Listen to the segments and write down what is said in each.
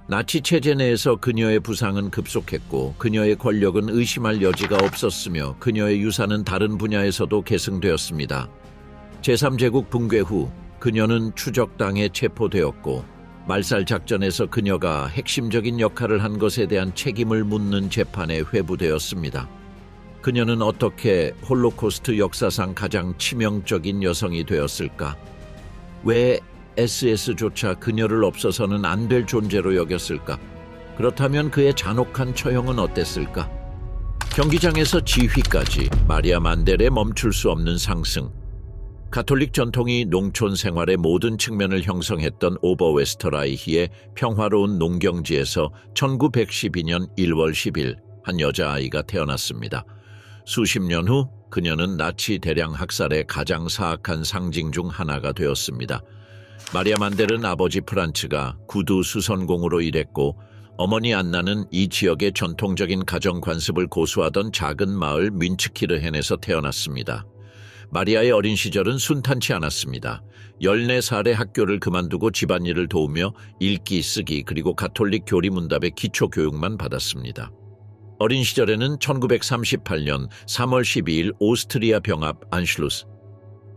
나치 체제 내에서 그녀의 부상은 급속했고 그녀의 권력은 의심할 여지가 없었으며 그녀의 유산은 다른 분야에서도 계승되었습니다. 제3제국 붕괴 후 그녀는 추적당에 체포되었고 말살 작전에서 그녀가 핵심적인 역할을 한 것에 대한 책임을 묻는 재판에 회부되었습니다. 그녀는 어떻게 홀로코스트 역사상 가장 치명적인 여성이 되었을까? 왜 SS조차 그녀를 없어서는 안 될 존재로 여겼을까? 그렇다면 그의 잔혹한 처형은 어땠을까? 경기장에서 지휘까지 마리아 만델의 멈출 수 없는 상승. 가톨릭 전통이 농촌 생활의 모든 측면을 형성했던 오버웨스터라이히의 평화로운 농경지에서 1912년 1월 10일 한 여자아이가 태어났습니다. 수십 년 후 그녀는 나치 대량 학살의 가장 사악한 상징 중 하나가 되었습니다. 마리아 만델은 아버지 프란츠가 구두 수선공으로 일했고 어머니 안나는 이 지역의 전통적인 가정 관습을 고수하던 작은 마을 민츠키르헨에서 태어났습니다. 마리아의 어린 시절은 순탄치 않았습니다. 14살에 학교를 그만두고 집안일을 도우며 읽기, 쓰기 그리고 가톨릭 교리문답의 기초 교육만 받았습니다. 어린 시절에는 1938년 3월 12일 오스트리아 병합 안슐루스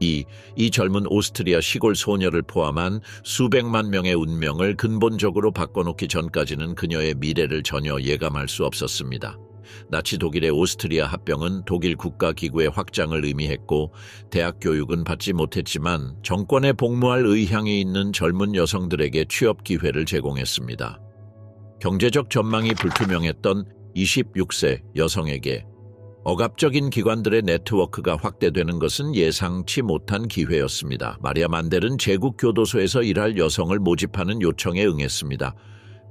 이 젊은 오스트리아 시골 소녀를 포함한 수백만 명의 운명을 근본적으로 바꿔놓기 전까지는 그녀의 미래를 전혀 예감할 수 없었습니다. 나치 독일의 오스트리아 합병은 독일 국가기구의 확장을 의미했고 대학 교육은 받지 못했지만 정권에 복무할 의향이 있는 젊은 여성들에게 취업 기회를 제공했습니다. 경제적 전망이 불투명했던 26세 여성에게 억압적인 기관들의 네트워크가 확대되는 것은 예상치 못한 기회였습니다. 마리아 만델은 제국 교도소에서 일할 여성을 모집하는 요청에 응했습니다.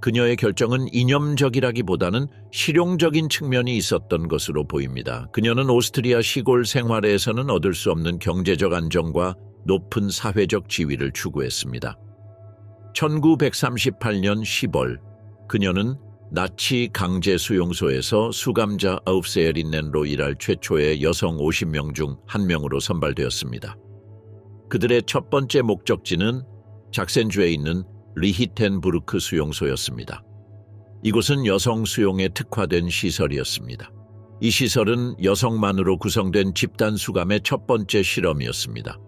그녀의 결정은 이념적이라기보다는 실용적인 측면이 있었던 것으로 보입니다. 그녀는 오스트리아 시골 생활에서는 얻을 수 없는 경제적 안정과 높은 사회적 지위를 추구했습니다. 1938년 10월 그녀는 나치 강제 수용소에서 수감자 아우프세헤린넨로 일할 최초의 여성 50명 중 한 명으로 선발되었습니다. 그들의 첫 번째 목적지는 작센주에 있는 리히텐부르크 수용소였습니다. 이곳은 여성 수용에 특화된 시설이었습니다. 이 시설은 여성만으로 구성된 집단 수감의 첫 번째 실험이었습니다.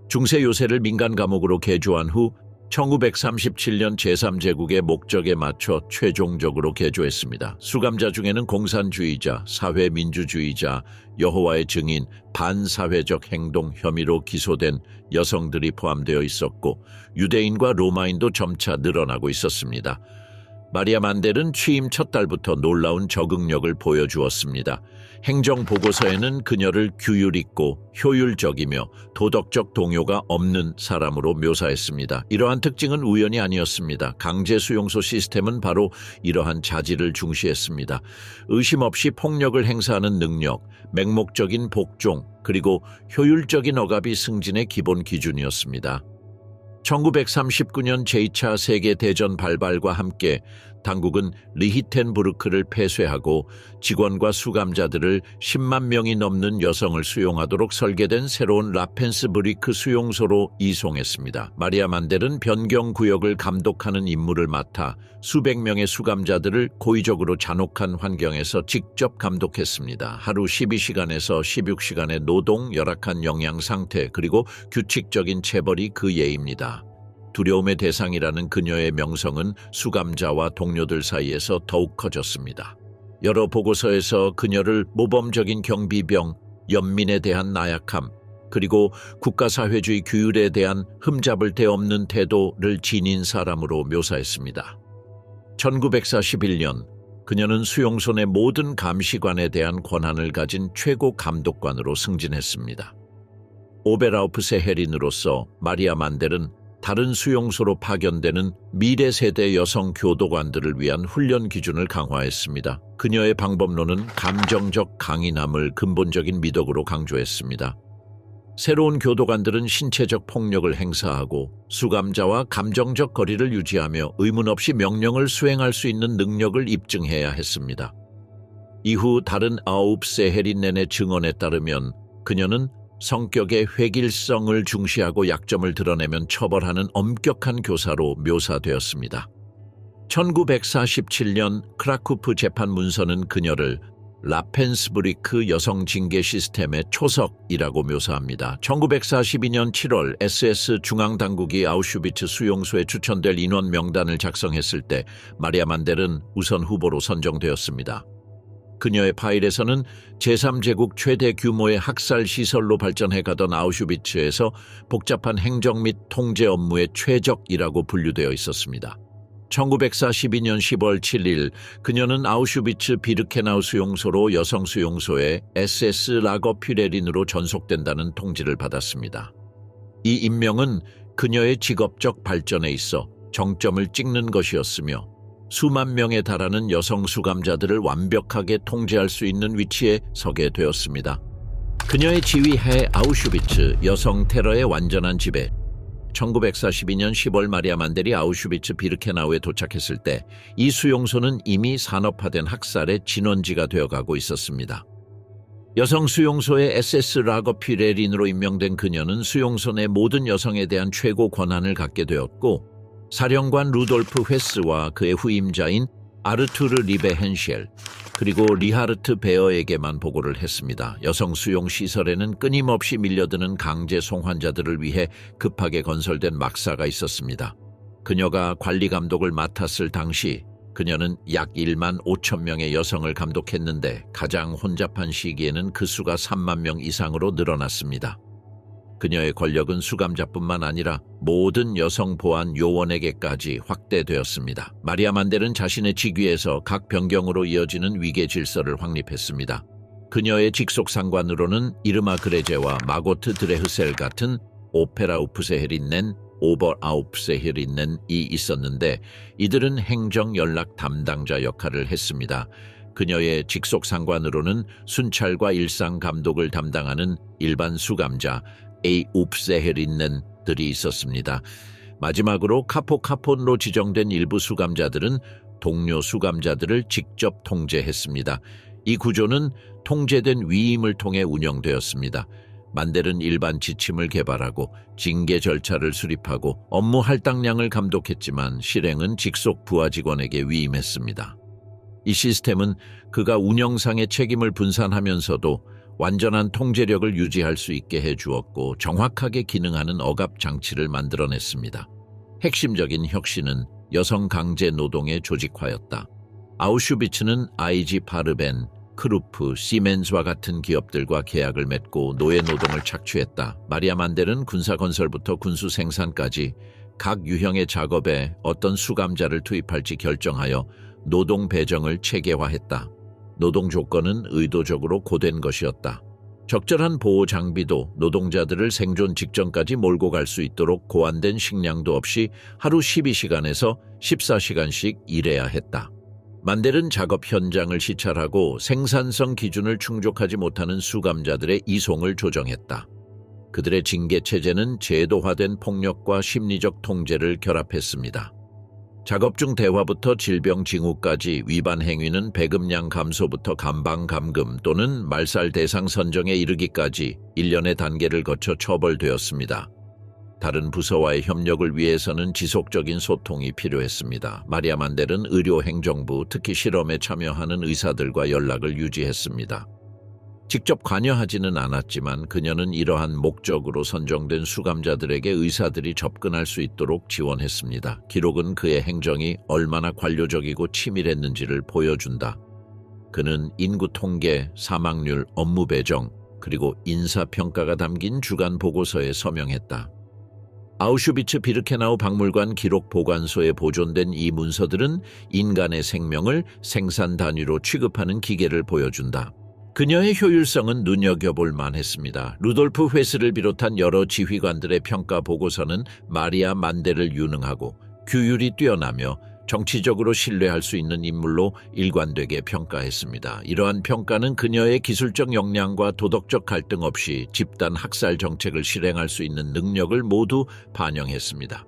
중세 요새를 민간 감옥으로 개조한 후 1937년 제3제국의 목적에 맞춰 최종적으로 개조했습니다. 수감자 중에는 공산주의자, 사회민주주의자, 여호와의 증인, 반사회적 행동 혐의로 기소된 여성들이 포함되어 있었고 유대인과 로마인도 점차 늘어나고 있었습니다. 마리아 만델은 취임 첫 달부터 놀라운 적응력을 보여주었습니다. 행정보고서에는 그녀를 규율 있고 효율적이며 도덕적 동요가 없는 사람으로 묘사했습니다. 이러한 특징은 우연이 아니었습니다. 강제 수용소 시스템은 바로 이러한 자질을 중시했습니다. 의심 없이 폭력을 행사하는 능력, 맹목적인 복종, 그리고 효율적인 억압이 승진의 기본 기준이었습니다. 1939년 제2차 세계대전 발발과 함께 당국은 리히텐부르크를 폐쇄하고 직원과 수감자들을 10만 명이 넘는 여성을 수용하도록 설계된 새로운 라펜스브리크 수용소로 이송했습니다. 마리아 만델은 변경구역을 감독하는 임무를 맡아 수백 명의 수감자들을 고의적으로 잔혹한 환경에서 직접 감독했습니다. 하루 12시간에서 16시간의 노동, 열악한 영양 상태, 그리고 규칙적인 체벌이 그 예입니다. 두려움의 대상이라는 그녀의 명성은 수감자와 동료들 사이에서 더욱 커졌습니다. 여러 보고서에서 그녀를 모범적인 경비병, 연민에 대한 나약함, 그리고 국가사회주의 규율에 대한 흠잡을 데 없는 태도를 지닌 사람으로 묘사했습니다. 1941년 그녀는 수용소 내 모든 감시관에 대한 권한을 가진 최고 감독관으로 승진했습니다. 오베라우프세헤린으로서 마리아 만델은 다른 수용소로 파견되는 미래 세대 여성 교도관들을 위한 훈련 기준을 강화했습니다. 그녀의 방법론은 감정적 강인함을 근본적인 미덕으로 강조했습니다. 새로운 교도관들은 신체적 폭력을 행사하고 수감자와 감정적 거리를 유지하며 의문 없이 명령을 수행할 수 있는 능력을 입증해야 했습니다. 이후 다른 아우프세헤린넨의 증언에 따르면 그녀는 성격의 획일성을 중시하고 약점을 드러내면 처벌하는 엄격한 교사로 묘사되었습니다. 1947년 크라쿠프 재판 문서는 그녀를 라펜스브리크 여성 징계 시스템의 초석이라고 묘사합니다. 1942년 7월 SS 중앙당국이 아우슈비츠 수용소에 추천될 인원 명단을 작성했을 때 마리아 만델은 우선 후보로 선정되었습니다. 그녀의 파일에서는 제3제국 최대 규모의 학살 시설로 발전해 가던 아우슈비츠에서 복잡한 행정 및 통제 업무의 최적이라고 분류되어 있었습니다. 1942년 10월 7일 그녀는 아우슈비츠 비르케나우 수용소로 여성 수용소에 SS 라거퓨레린으로 전속된다는 통지를 받았습니다. 이 임명은 그녀의 직업적 발전에 있어 정점을 찍는 것이었으며 수만 명에 달하는 여성 수감자들을 완벽하게 통제할 수 있는 위치에 서게 되었습니다. 그녀의 지휘하에 아우슈비츠 여성 테러의 완전한 지배. 1942년 10월 마리아 만델이 아우슈비츠 비르케나우에 도착했을 때 이 수용소는 이미 산업화된 학살의 진원지가 되어가고 있었습니다. 여성 수용소의 SS 라거퓨레린으로 임명된 그녀는 수용소 내 모든 여성에 대한 최고 권한을 갖게 되었고 사령관 루돌프 회스와 그의 후임자인 아르투르 리베 헨셸 그리고 리하르트 베어에게만 보고를 했습니다. 여성 수용 시설에는 끊임없이 밀려드는 강제 송환자들을 위해 급하게 건설된 막사가 있었습니다. 그녀가 관리 감독을 맡았을 당시 그녀는 약 1만 5천 명의 여성을 감독했는데 가장 혼잡한 시기에는 그 수가 3만 명 이상으로 늘어났습니다. 그녀의 권력은 수감자뿐만 아니라 모든 여성 보안 요원에게까지 확대되었습니다. 마리아 만델은 자신의 직위에서 각 변경으로 이어지는 위계 질서를 확립했습니다. 그녀의 직속 상관으로는 이르마 그레제와 마고트 드레흐셀 같은 오페라우프세헤린넨, 오버아우프세헤린넨이 있었는데 이들은 행정 연락 담당자 역할을 했습니다. 그녀의 직속 상관으로는 순찰과 일상 감독을 담당하는 일반 수감자 에이웁세헤린넨들이 있었습니다. 마지막으로 카포카폰으로 지정된 일부 수감자들은 동료 수감자들을 직접 통제했습니다. 이 구조는 통제된 위임을 통해 운영되었습니다. 만델은 일반 지침을 개발하고 징계 절차를 수립하고 업무 할당량을 감독했지만 실행은 직속 부하 직원에게 위임했습니다. 이 시스템은 그가 운영상의 책임을 분산하면서도 완전한 통제력을 유지할 수 있게 해주었고 정확하게 기능하는 억압 장치를 만들어냈습니다. 핵심적인 혁신은 여성 강제 노동의 조직화였다. 아우슈비츠는 IG 파르벤, 크루프, 시멘즈와 같은 기업들과 계약을 맺고 노예 노동을 착취했다. 마리아 만델은 군사건설부터 군수 생산까지 각 유형의 작업에 어떤 수감자를 투입할지 결정하여 노동 배정을 체계화했다. 노동 조건은 의도적으로 고된 것이었다. 적절한 보호 장비도 노동자들을 생존 직전까지 몰고 갈 수 있도록 고안된 식량도 없이 하루 12시간에서 14시간씩 일해야 했다. 만델은 작업 현장을 시찰하고 생산성 기준을 충족하지 못하는 수감자들의 이송을 조정했다. 그들의 징계 체제는 제도화된 폭력과 심리적 통제를 결합했습니다. 작업 중 대화부터 질병 징후까지 위반 행위는 배급량 감소부터 감방 감금 또는 말살 대상 선정에 이르기까지 일련의 단계를 거쳐 처벌되었습니다. 다른 부서와의 협력을 위해서는 지속적인 소통이 필요했습니다. 마리아 만델은 의료행정부, 특히 실험에 참여하는 의사들과 연락을 유지했습니다. 직접 관여하지는 않았지만 그녀는 이러한 목적으로 선정된 수감자들에게 의사들이 접근할 수 있도록 지원했습니다. 기록은 그의 행정이 얼마나 관료적이고 치밀했는지를 보여준다. 그는 인구 통계, 사망률, 업무 배정, 그리고 인사평가가 담긴 주간 보고서에 서명했다. 아우슈비츠 비르케나우 박물관 기록 보관소에 보존된 이 문서들은 인간의 생명을 생산 단위로 취급하는 기계를 보여준다. 그녀의 효율성은 눈여겨볼 만했습니다. 루돌프 회스를 비롯한 여러 지휘관들의 평가 보고서는 마리아 만델을 유능하고 규율이 뛰어나며 정치적으로 신뢰할 수 있는 인물로 일관되게 평가했습니다. 이러한 평가는 그녀의 기술적 역량과 도덕적 갈등 없이 집단 학살 정책을 실행할 수 있는 능력을 모두 반영했습니다.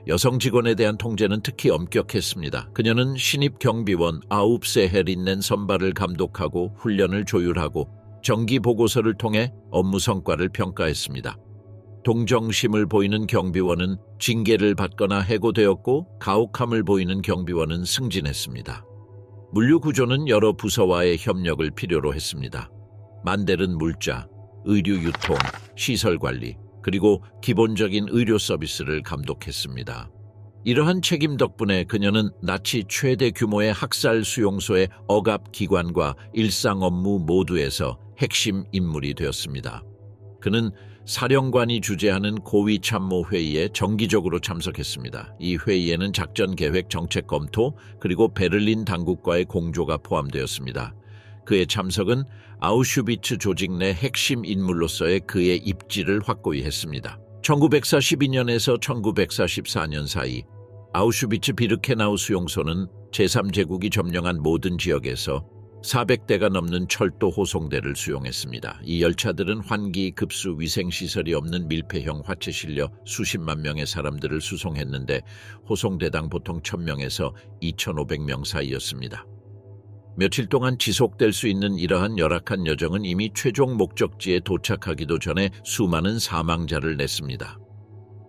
여성 직원에 대한 통제는 특히 엄격했습니다. 그녀는 신입 경비원 아웁세헤린넨 선발을 감독하고 훈련을 조율하고 정기 보고서를 통해 업무 성과를 평가했습니다. 동정심을 보이는 경비원은 징계를 받거나 해고되었고 가혹함을 보이는 경비원은 승진했습니다. 물류 구조는 여러 부서와의 협력을 필요로 했습니다. 만델은 물자, 의류 유통, 시설 관리, 그리고 기본적인 의료 서비스를 감독했습니다. 이러한 책임 덕분에 그녀는 나치 최대 규모의 학살 수용소의 억압 기관과 일상 업무 모두에서 핵심 인물이 되었습니다. 그는 사령관이 주재하는 고위 참모 회의에 정기적으로 참석했습니다. 이 회의에는 작전 계획 정책 검토 그리고 베를린 당국과의 공조가 포함되었습니다. 그의 참석은 아우슈비츠 조직 내 핵심 인물로서의 그의 입지를 확고히 했습니다. 1942년에서 1944년 사이 아우슈비츠 비르케나우 수용소는 제3제국이 점령한 모든 지역에서 400대가 넘는 철도 호송대를 수용했습니다. 이 열차들은 환기, 급수, 위생시설이 없는 밀폐형 화채 실려 수십만 명의 사람들을 수송했는데 호송대당 보통 1000명에서 2500명 사이였습니다. 며칠 동안 지속될 수 있는 이러한 열악한 여정은 이미 최종 목적지에 도착하기도 전에 수많은 사망자를 냈습니다.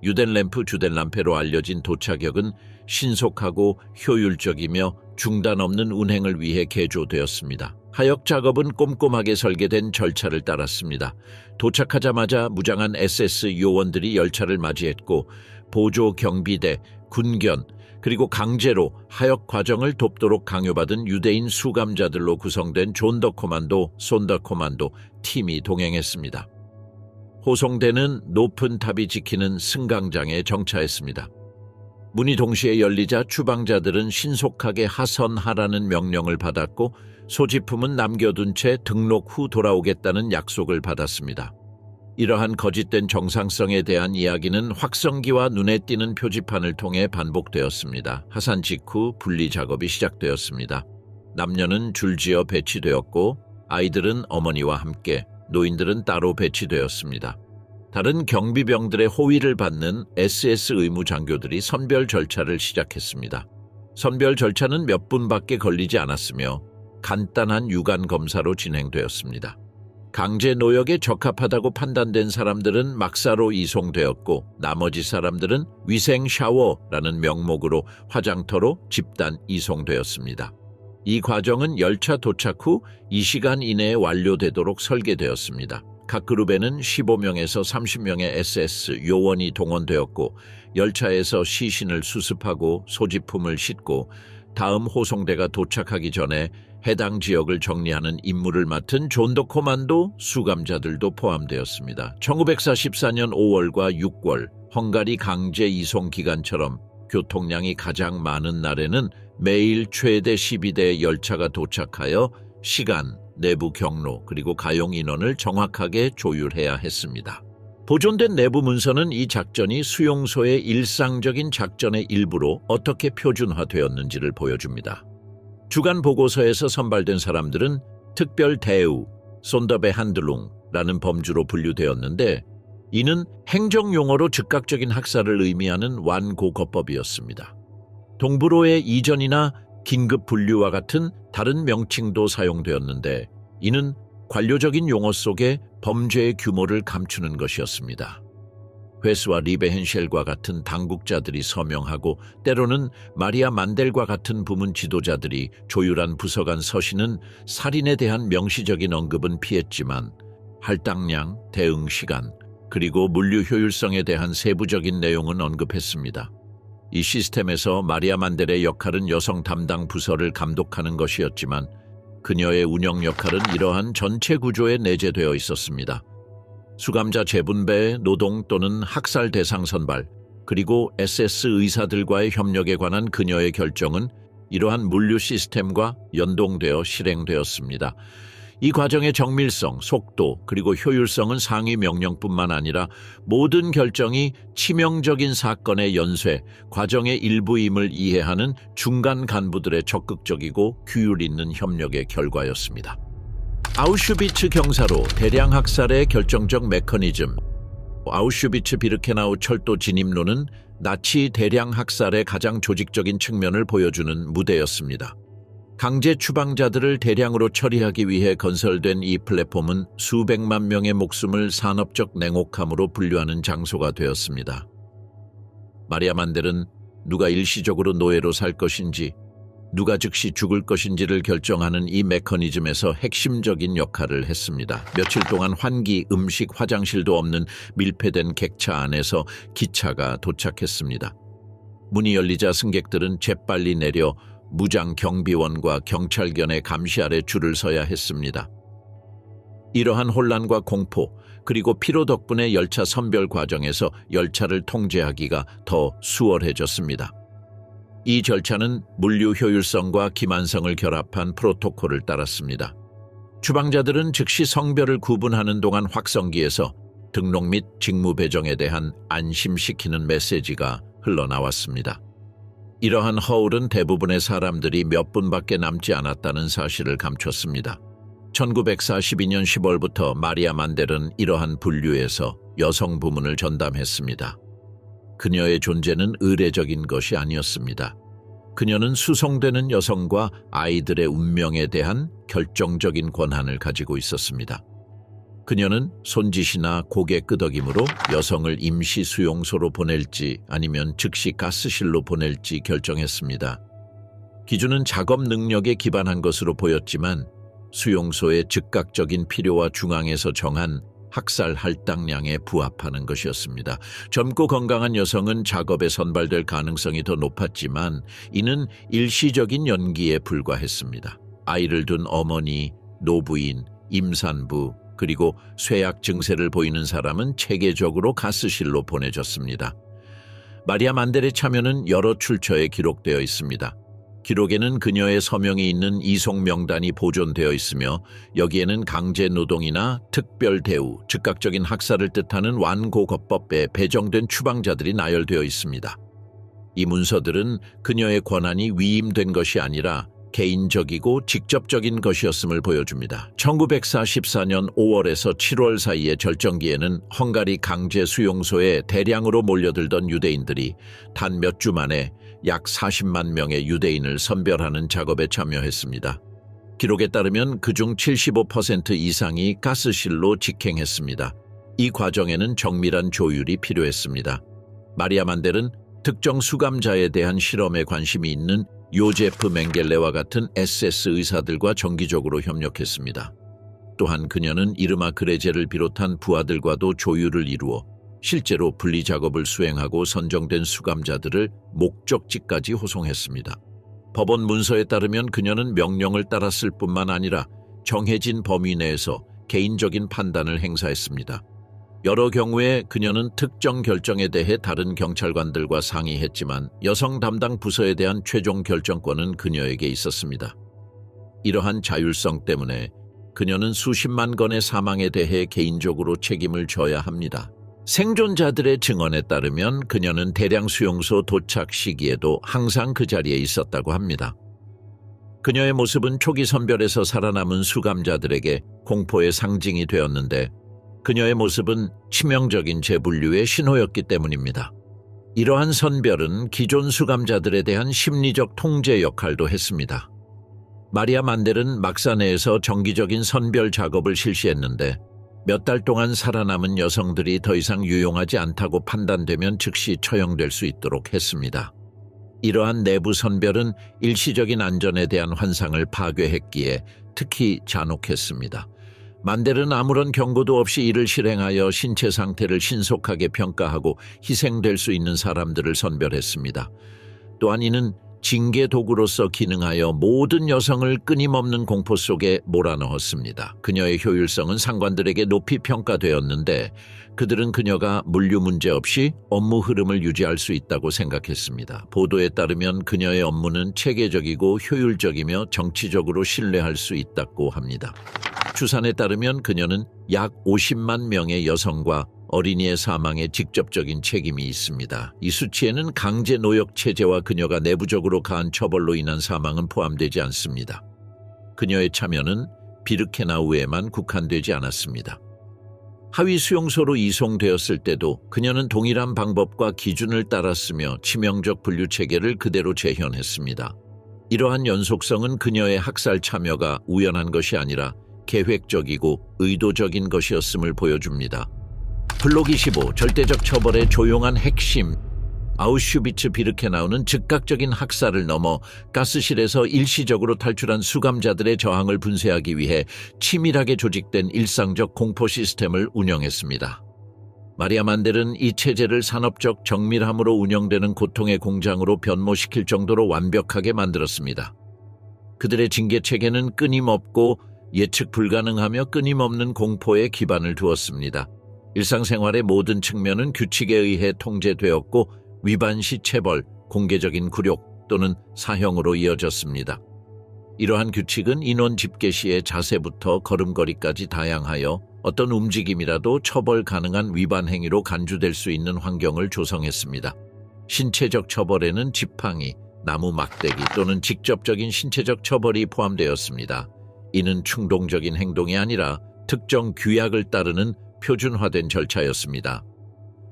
유덴램프 주덴람페로 알려진 도착역은 신속하고 효율적이며 중단 없는 운행을 위해 개조되었습니다. 하역 작업은 꼼꼼하게 설계된 절차를 따랐습니다. 도착하자마자 무장한 SS 요원들이 열차를 맞이했고 보조 경비대, 군견, 그리고 강제로 하역 과정을 돕도록 강요받은 유대인 수감자들로 구성된 존더 코만도, 손더 코만도 팀이 동행했습니다. 호송대는 높은 탑이 지키는 승강장에 정차했습니다. 문이 동시에 열리자 추방자들은 신속하게 하선하라는 명령을 받았고 소지품은 남겨둔 채 등록 후 돌아오겠다는 약속을 받았습니다. 이러한 거짓된 정상성에 대한 이야기는 확성기와 눈에 띄는 표지판을 통해 반복되었습니다. 하산 직후 분리 작업이 시작되었습니다. 남녀는 줄지어 배치되었고 아이들은 어머니와 함께, 노인들은 따로 배치되었습니다. 다른 경비병들의 호위를 받는 SS 의무 장교들이 선별 절차를 시작했습니다. 선별 절차는 몇 분밖에 걸리지 않았으며 간단한 유관 검사로 진행되었습니다. 강제 노역에 적합하다고 판단된 사람들은 막사로 이송되었고 나머지 사람들은 위생 샤워라는 명목으로 화장터로 집단 이송되었습니다. 이 과정은 열차 도착 후 2시간 이내에 완료되도록 설계되었습니다. 각 그룹에는 15명에서 30명의 SS 요원이 동원되었고 열차에서 시신을 수습하고 소지품을 싣고 다음 호송대가 도착하기 전에 해당 지역을 정리하는 임무를 맡은 존더 코만도 수감자들도 포함되었습니다. 1944년 5월과 6월 헝가리 강제 이송 기간처럼 교통량이 가장 많은 날에는 매일 최대 12대의 열차가 도착하여 시간, 내부 경로, 그리고 가용 인원을 정확하게 조율해야 했습니다. 보존된 내부 문서는 이 작전이 수용소의 일상적인 작전의 일부로 어떻게 표준화되었는지를 보여줍니다. 주간 보고서에서 선발된 사람들은 특별 대우, 손더베한들룽라는 범주로 분류되었는데 이는 행정용어로 즉각적인 학살을 의미하는 완고거법이었습니다. 동부로의 이전이나 긴급 분류와 같은 다른 명칭도 사용되었는데 이는 관료적인 용어 속에 범죄의 규모를 감추는 것이었습니다. 회스와 리베헨셸과 같은 당국자들이 서명하고 때로는 마리아 만델과 같은 부문 지도자들이 조율한 부서 간 서신은 살인에 대한 명시적인 언급은 피했지만 할당량, 대응 시간, 그리고 물류 효율성에 대한 세부적인 내용은 언급했습니다. 이 시스템에서 마리아 만델의 역할은 여성 담당 부서를 감독하는 것이었지만 그녀의 운영 역할은 이러한 전체 구조에 내재되어 있었습니다. 수감자 재분배, 노동 또는 학살 대상 선발, 그리고 SS 의사들과의 협력에 관한 그녀의 결정은 이러한 물류 시스템과 연동되어 실행되었습니다. 이 과정의 정밀성, 속도, 그리고 효율성은 상위 명령뿐만 아니라 모든 결정이 치명적인 사건의 연쇄, 과정의 일부임을 이해하는 중간 간부들의 적극적이고 규율 있는 협력의 결과였습니다. 아우슈비츠 경사로 대량 학살의 결정적 메커니즘. 아우슈비츠 비르케나우 철도 진입로는 나치 대량 학살의 가장 조직적인 측면을 보여주는 무대였습니다. 강제 추방자들을 대량으로 처리하기 위해 건설된 이 플랫폼은 수백만 명의 목숨을 산업적 냉혹함으로 분류하는 장소가 되었습니다. 마리아 만델은 누가 일시적으로 노예로 살 것인지, 누가 즉시 죽을 것인지를 결정하는 이 메커니즘에서 핵심적인 역할을 했습니다. 며칠 동안 환기, 음식, 화장실도 없는 밀폐된 객차 안에서 기차가 도착했습니다. 문이 열리자 승객들은 재빨리 내려 무장 경비원과 경찰견의 감시 아래 줄을 서야 했습니다. 이러한 혼란과 공포, 그리고 피로 덕분에 열차 선별 과정에서 열차를 통제하기가 더 수월해졌습니다. 이 절차는 물류 효율성과 기만성을 결합한 프로토콜을 따랐습니다. 추방자들은 즉시 성별을 구분하는 동안 확성기에서 등록 및 직무 배정에 대한 안심시키는 메시지가 흘러나왔습니다. 이러한 허울은 대부분의 사람들이 몇 분밖에 남지 않았다는 사실을 감췄습니다. 1942년 10월부터 마리아 만델은 이러한 분류에서 여성 부문을 전담했습니다. 그녀의 존재는 의례적인 것이 아니었습니다. 그녀는 수송되는 여성과 아이들의 운명에 대한 결정적인 권한을 가지고 있었습니다. 그녀는 손짓이나 고개 끄덕임으로 여성을 임시 수용소로 보낼지 아니면 즉시 가스실로 보낼지 결정했습니다. 기준은 작업 능력에 기반한 것으로 보였지만 수용소의 즉각적인 필요와 중앙에서 정한 학살 할당량에 부합하는 것이었습니다. 젊고 건강한 여성은 작업에 선발될 가능성이 더 높았지만 이는 일시적인 연기에 불과했습니다. 아이를 둔 어머니, 노부인, 임산부, 그리고 쇠약 증세를 보이는 사람은 체계적으로 가스실로 보내졌습니다. 마리아 만델의 참여는 여러 출처에 기록되어 있습니다. 기록에는 그녀의 서명이 있는 이송 명단이 보존되어 있으며 여기에는 강제 노동이나 특별 대우, 즉각적인 학살을 뜻하는 완고거법에 배정된 추방자들이 나열되어 있습니다. 이 문서들은 그녀의 권한이 위임된 것이 아니라 개인적이고 직접적인 것이었음을 보여줍니다. 1944년 5월에서 7월 사이의 절정기에는 헝가리 강제 수용소에 대량으로 몰려들던 유대인들이 단 몇 주 만에 약 40만 명의 유대인을 선별하는 작업에 참여했습니다. 기록에 따르면 그중 75% 이상이 가스실로 직행했습니다. 이 과정에는 정밀한 조율이 필요했습니다. 마리아 만델은 특정 수감자에 대한 실험에 관심이 있는 요제프 맹겔레와 같은 SS 의사들과 정기적으로 협력했습니다. 또한 그녀는 이르마 그레제를 비롯한 부하들과도 조율을 이루어 실제로 분리 작업을 수행하고 선정된 수감자들을 목적지까지 호송했습니다. 법원 문서에 따르면 그녀는 명령을 따랐을 뿐만 아니라 정해진 범위 내에서 개인적인 판단을 행사했습니다. 여러 경우에 그녀는 특정 결정에 대해 다른 경찰관들과 상의했지만 여성 담당 부서에 대한 최종 결정권은 그녀에게 있었습니다. 이러한 자율성 때문에 그녀는 수십만 건의 사망에 대해 개인적으로 책임을 져야 합니다. 생존자들의 증언에 따르면 그녀는 대량 수용소 도착 시기에도 항상 그 자리에 있었다고 합니다. 그녀의 모습은 초기 선별에서 살아남은 수감자들에게 공포의 상징이 되었는데 그녀의 모습은 치명적인 재분류의 신호였기 때문입니다. 이러한 선별은 기존 수감자들에 대한 심리적 통제 역할도 했습니다. 마리아 만델은 막사 내에서 정기적인 선별 작업을 실시했는데 몇 달 동안 살아남은 여성들이 더 이상 유용하지 않다고 판단되면 즉시 처형될 수 있도록 했습니다. 이러한 내부 선별은 일시적인 안전에 대한 환상을 파괴했기에 특히 잔혹했습니다. 만델은 아무런 경고도 없이 이를 실행하여 신체 상태를 신속하게 평가하고 희생될 수 있는 사람들을 선별했습니다. 또한 이는 징계 도구로서 기능하여 모든 여성을 끊임없는 공포 속에 몰아넣었습니다. 그녀의 효율성은 상관들에게 높이 평가되었는데 그들은 그녀가 물류 문제 없이 업무 흐름을 유지할 수 있다고 생각했습니다. 보도에 따르면 그녀의 업무는 체계적이고 효율적이며 정치적으로 신뢰할 수 있다고 합니다. 추산에 따르면 그녀는 약 50만 명의 여성과 어린이의 사망에 직접적인 책임이 있습니다. 이 수치에는 강제 노역 체제와 그녀가 내부적으로 가한 처벌로 인한 사망은 포함되지 않습니다. 그녀의 참여는 비르케나우에만 국한되지 않았습니다. 하위 수용소로 이송되었을 때도 그녀는 동일한 방법과 기준을 따랐으며 치명적 분류 체계를 그대로 재현했습니다. 이러한 연속성은 그녀의 학살 참여가 우연한 것이 아니라 계획적이고 의도적인 것이었음을 보여줍니다. 블록 25, 절대적 처벌의 조용한 핵심. 아우슈비츠 비르케나우는 즉각적인 학살을 넘어 가스실에서 일시적으로 탈출한 수감자들의 저항을 분쇄하기 위해 치밀하게 조직된 일상적 공포 시스템을 운영했습니다. 마리아 만델은 이 체제를 산업적 정밀함으로 운영되는 고통의 공장으로 변모시킬 정도로 완벽하게 만들었습니다. 그들의 징계 체계는 끊임없고 예측 불가능하며 끊임없는 공포에 기반을 두었습니다. 일상생활의 모든 측면은 규칙에 의해 통제되었고 위반 시 체벌, 공개적인 굴욕 또는 사형으로 이어졌습니다. 이러한 규칙은 인원 집계 시의 자세부터 걸음걸이까지 다양하여 어떤 움직임이라도 처벌 가능한 위반 행위로 간주될 수 있는 환경을 조성했습니다. 신체적 처벌에는 지팡이, 나무 막대기 또는 직접적인 신체적 처벌이 포함되었습니다. 이는 충동적인 행동이 아니라 특정 규약을 따르는 표준화된 절차였습니다.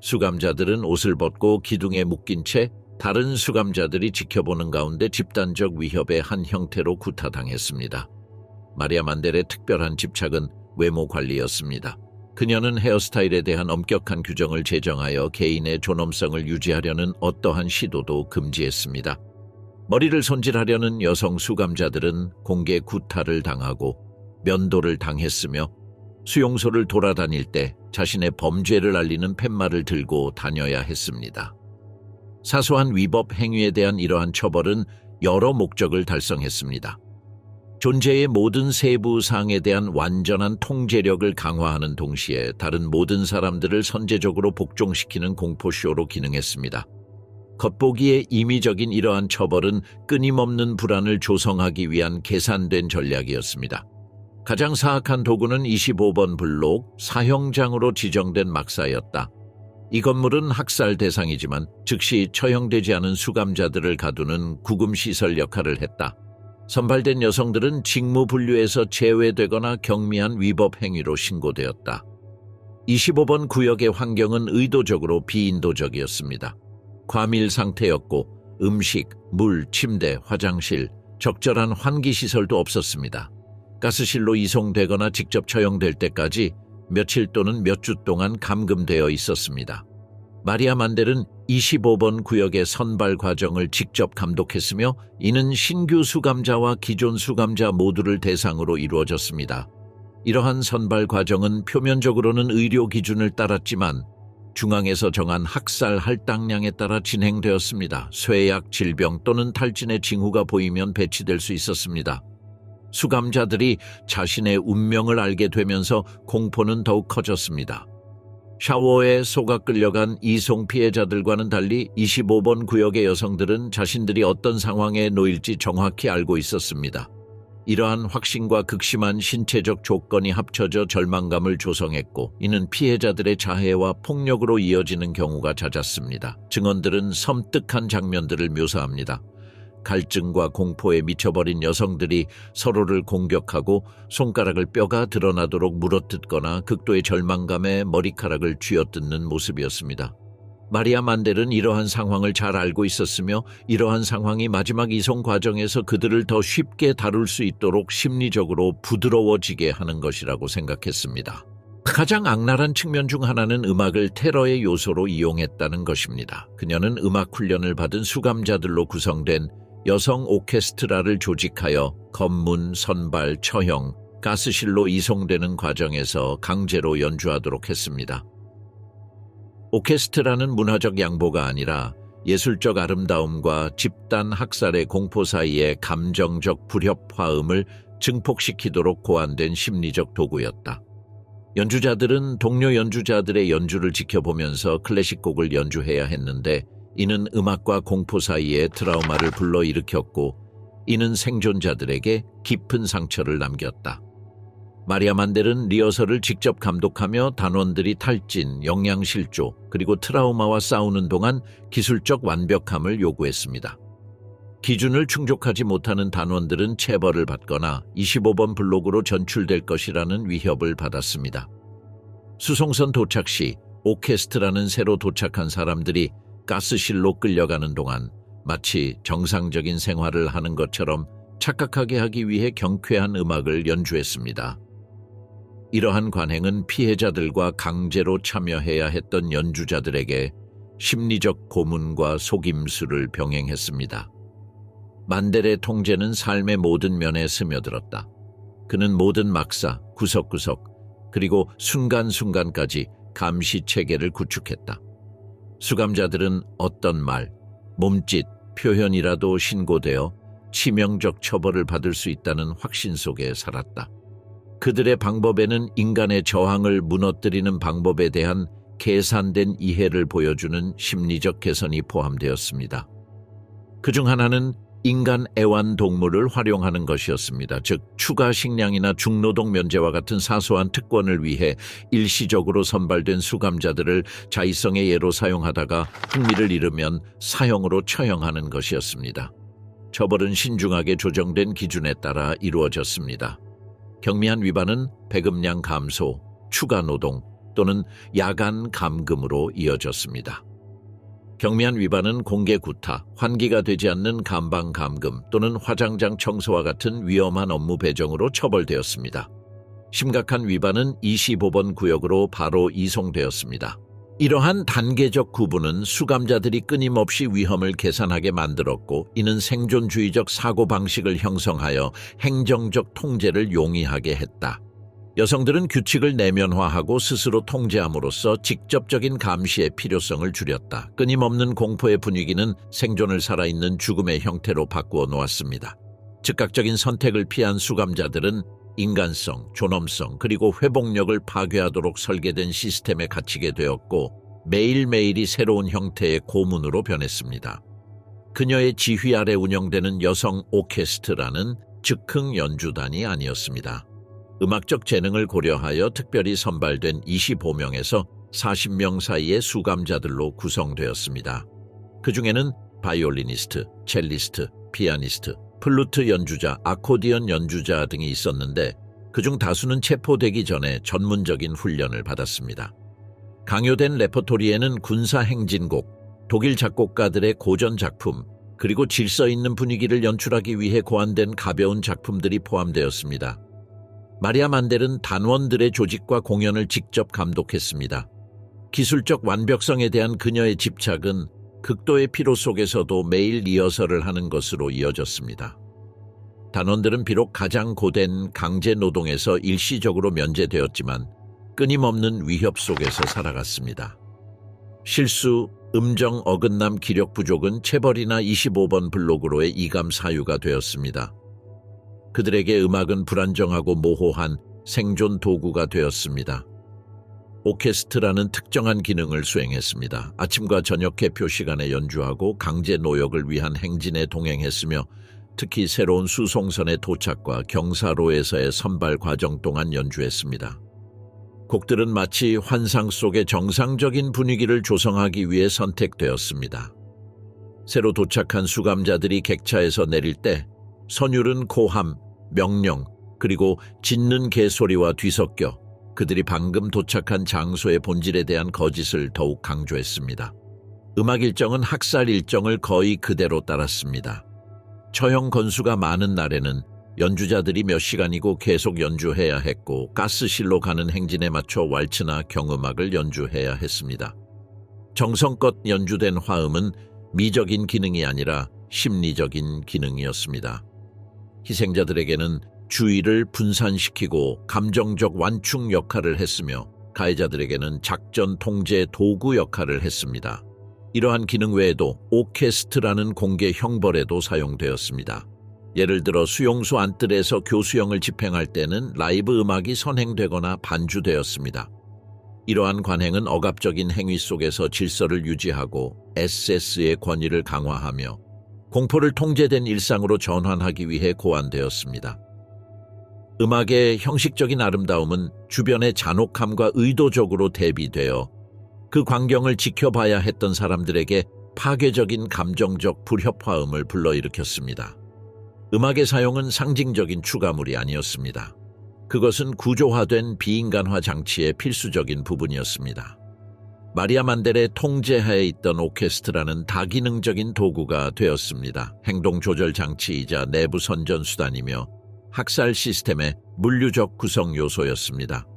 수감자들은 옷을 벗고 기둥에 묶인 채 다른 수감자들이 지켜보는 가운데 집단적 위협의 한 형태로 구타당했습니다. 마리아 만델의 특별한 집착은 외모 관리였습니다. 그녀는 헤어스타일에 대한 엄격한 규정을 제정하여 개인의 존엄성을 유지하려는 어떠한 시도도 금지했습니다. 머리를 손질하려는 여성 수감자들은 공개 구타를 당하고 면도를 당했으며 수용소를 돌아다닐 때 자신의 범죄를 알리는 팻말을 들고 다녀야 했습니다. 사소한 위법 행위에 대한 이러한 처벌은 여러 목적을 달성했습니다. 존재의 모든 세부 사항에 대한 완전한 통제력을 강화하는 동시에 다른 모든 사람들을 선제적으로 복종시키는 공포쇼로 기능했습니다. 겉보기에 임의적인 이러한 처벌은 끊임없는 불안을 조성하기 위한 계산된 전략이었습니다. 가장 사악한 도구는 25번 블록 사형장으로 지정된 막사였다. 이 건물은 학살 대상이지만 즉시 처형되지 않은 수감자들을 가두는 구금시설 역할을 했다. 선발된 여성들은 직무 분류에서 제외되거나 경미한 위법 행위로 신고되었다. 25번 구역의 환경은 의도적으로 비인도적이었습니다. 과밀 상태였고 음식, 물, 침대, 화장실, 적절한 환기시설도 없었습니다. 가스실로 이송되거나 직접 처형될 때까지 며칠 또는 몇 주 동안 감금되어 있었습니다. 마리아 만델은 25번 구역의 선발 과정을 직접 감독했으며 이는 신규 수감자와 기존 수감자 모두를 대상으로 이루어졌습니다. 이러한 선발 과정은 표면적으로는 의료 기준을 따랐지만 중앙에서 정한 학살 할당량에 따라 진행되었습니다. 쇠약, 질병 또는 탈진의 징후가 보이면 배치될 수 있었습니다. 수감자들이 자신의 운명을 알게 되면서 공포는 더욱 커졌습니다. 샤워에 속아 끌려간 이송 피해자들과는 달리 25번 구역의 여성들은 자신들이 어떤 상황에 놓일지 정확히 알고 있었습니다. 이러한 확신과 극심한 신체적 조건이 합쳐져 절망감을 조성했고 이는 피해자들의 자해와 폭력으로 이어지는 경우가 잦았습니다. 증언들은 섬뜩한 장면들을 묘사합니다. 갈증과 공포에 미쳐버린 여성들이 서로를 공격하고 손가락을 뼈가 드러나도록 물어뜯거나 극도의 절망감에 머리카락을 쥐어뜯는 모습이었습니다. 마리아 만델은 이러한 상황을 잘 알고 있었으며 이러한 상황이 마지막 이송 과정에서 그들을 더 쉽게 다룰 수 있도록 심리적으로 부드러워지게 하는 것이라고 생각했습니다. 가장 악랄한 측면 중 하나는 음악을 테러의 요소로 이용했다는 것입니다. 그녀는 음악 훈련을 받은 수감자들로 구성된 여성 오케스트라를 조직하여 검문, 선발, 처형, 가스실로 이송되는 과정에서 강제로 연주하도록 했습니다. 오케스트라는 문화적 양보가 아니라 예술적 아름다움과 집단 학살의 공포 사이의 감정적 불협화음을 증폭시키도록 고안된 심리적 도구였다. 연주자들은 동료 연주자들의 연주를 지켜보면서 클래식 곡을 연주해야 했는데 이는 음악과 공포 사이에 트라우마를 불러일으켰고 이는 생존자들에게 깊은 상처를 남겼다. 마리아 만델은 리허설을 직접 감독하며 단원들이 탈진, 영양실조, 그리고 트라우마와 싸우는 동안 기술적 완벽함을 요구했습니다. 기준을 충족하지 못하는 단원들은 체벌을 받거나 25번 블록으로 전출될 것이라는 위협을 받았습니다. 수송선 도착 시 오케스트라는 새로 도착한 사람들이 가스실로 끌려가는 동안 마치 정상적인 생활을 하는 것처럼 착각하게 하기 위해 경쾌한 음악을 연주했습니다. 이러한 관행은 피해자들과 강제로 참여해야 했던 연주자들에게 심리적 고문과 속임수를 병행했습니다. 만델의 통제는 삶의 모든 면에 스며들었다. 그는 모든 막사, 구석구석, 그리고 순간순간까지 감시 체계를 구축했다. 수감자들은 어떤 말, 몸짓, 표현이라도 신고되어 치명적 처벌을 받을 수 있다는 확신 속에 살았다. 그들의 방법에는 인간의 저항을 무너뜨리는 방법에 대한 계산된 이해를 보여주는 심리적 개선이 포함되었습니다. 그중 하나는 인간 애완동물을 활용하는 것이었습니다. 즉, 추가 식량이나 중노동 면제와 같은 사소한 특권을 위해 일시적으로 선발된 수감자들을 자의성의 예로 사용하다가 흥미를 잃으면 사형으로 처형하는 것이었습니다. 처벌은 신중하게 조정된 기준에 따라 이루어졌습니다. 경미한 위반은 배급량 감소, 추가 노동 또는 야간 감금으로 이어졌습니다. 경미한 위반은 공개 구타, 환기가 되지 않는 감방 감금 또는 화장장 청소와 같은 위험한 업무 배정으로 처벌되었습니다. 심각한 위반은 25번 구역으로 바로 이송되었습니다. 이러한 단계적 구분은 수감자들이 끊임없이 위험을 계산하게 만들었고, 이는 생존주의적 사고방식을 형성하여 행정적 통제를 용이하게 했다. 여성들은 규칙을 내면화하고 스스로 통제함으로써 직접적인 감시의 필요성을 줄였다. 끊임없는 공포의 분위기는 생존을 살아있는 죽음의 형태로 바꾸어 놓았습니다. 즉각적인 선택을 피한 수감자들은 인간성, 존엄성, 그리고 회복력을 파괴하도록 설계된 시스템에 갇히게 되었고, 매일매일이 새로운 형태의 고문으로 변했습니다. 그녀의 지휘 아래 운영되는 여성 오케스트라는 즉흥 연주단이 아니었습니다. 음악적 재능을 고려하여 특별히 선발된 25명에서 40명 사이의 수감자들로 구성되었습니다. 그 중에는 바이올리니스트, 첼리스트, 피아니스트, 플루트 연주자, 아코디언 연주자 등이 있었는데, 그중 다수는 체포되기 전에 전문적인 훈련을 받았습니다. 강요된 레퍼토리에는 군사 행진곡, 독일 작곡가들의 고전 작품, 그리고 질서 있는 분위기를 연출하기 위해 고안된 가벼운 작품들이 포함되었습니다. 마리아 만델은 단원들의 조직과 공연을 직접 감독했습니다. 기술적 완벽성에 대한 그녀의 집착은 극도의 피로 속에서도 매일 리허설을 하는 것으로 이어졌습니다. 단원들은 비록 가장 고된 강제 노동에서 일시적으로 면제되었지만 끊임없는 위협 속에서 살아갔습니다. 실수, 음정 어긋남 기력 부족은 체벌이나 25번 블록으로의 이감 사유가 되었습니다. 그들에게 음악은 불안정하고 모호한 생존 도구가 되었습니다. 오케스트라는 특정한 기능을 수행했습니다. 아침과 저녁 개표 시간에 연주하고 강제 노역을 위한 행진에 동행했으며, 특히 새로운 수송선의 도착과 경사로에서의 선발 과정 동안 연주했습니다. 곡들은 마치 환상 속의 정상적인 분위기를 조성하기 위해 선택되었습니다. 새로 도착한 수감자들이 객차에서 내릴 때 선율은 고함, 명령, 그리고 짖는 개소리와 뒤섞여 그들이 방금 도착한 장소의 본질에 대한 거짓을 더욱 강조했습니다. 음악 일정은 학살 일정을 거의 그대로 따랐습니다. 처형 건수가 많은 날에는 연주자들이 몇 시간이고 계속 연주해야 했고, 가스실로 가는 행진에 맞춰 왈츠나 경음악을 연주해야 했습니다. 정성껏 연주된 화음은 미적인 기능이 아니라 심리적인 기능이었습니다. 희생자들에게는 주의를 분산시키고 감정적 완충 역할을 했으며, 가해자들에게는 작전 통제 도구 역할을 했습니다. 이러한 기능 외에도 오케스트라는 공개 형벌에도 사용되었습니다. 예를 들어 수용소 안뜰에서 교수형을 집행할 때는 라이브 음악이 선행되거나 반주되었습니다. 이러한 관행은 억압적인 행위 속에서 질서를 유지하고 SS의 권위를 강화하며 공포를 통제된 일상으로 전환하기 위해 고안되었습니다. 음악의 형식적인 아름다움은 주변의 잔혹함과 의도적으로 대비되어 그 광경을 지켜봐야 했던 사람들에게 파괴적인 감정적 불협화음을 불러일으켰습니다. 음악의 사용은 상징적인 추가물이 아니었습니다. 그것은 구조화된 비인간화 장치의 필수적인 부분이었습니다. 마리아 만델의 통제하에 있던 오케스트라는 다기능적인 도구가 되었습니다. 행동 조절 장치이자 내부 선전 수단이며 학살 시스템의 물류적 구성 요소였습니다.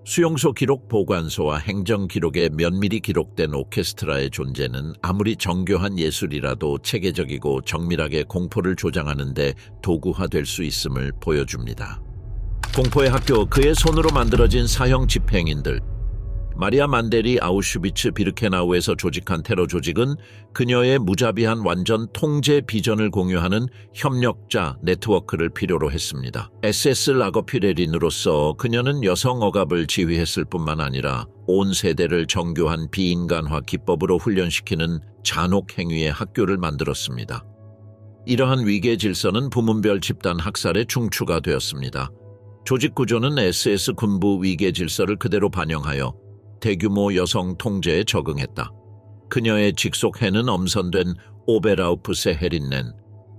수용소 기록 보관소와 행정 기록에 면밀히 기록된 오케스트라의 존재는 아무리 정교한 예술이라도 체계적이고 정밀하게 공포를 조장하는 데 도구화될 수 있음을 보여줍니다. 공포의 학교, 그의 손으로 만들어진 사형 집행인들. 마리아 만델이 아우슈비츠 비르케나우에서 조직한 테러 조직은 그녀의 무자비한 완전 통제 비전을 공유하는 협력자 네트워크를 필요로 했습니다. SS 라거퓨레린으로서 그녀는 여성 억압을 지휘했을 뿐만 아니라 온 세대를 정교한 비인간화 기법으로 훈련시키는 잔혹 행위의 학교를 만들었습니다. 이러한 위계 질서는 부문별 집단 학살의 중추가 되었습니다. 조직 구조는 SS 군부 위계 질서를 그대로 반영하여 대규모 여성 통제에 적응했다. 그녀의 직속해는 엄선된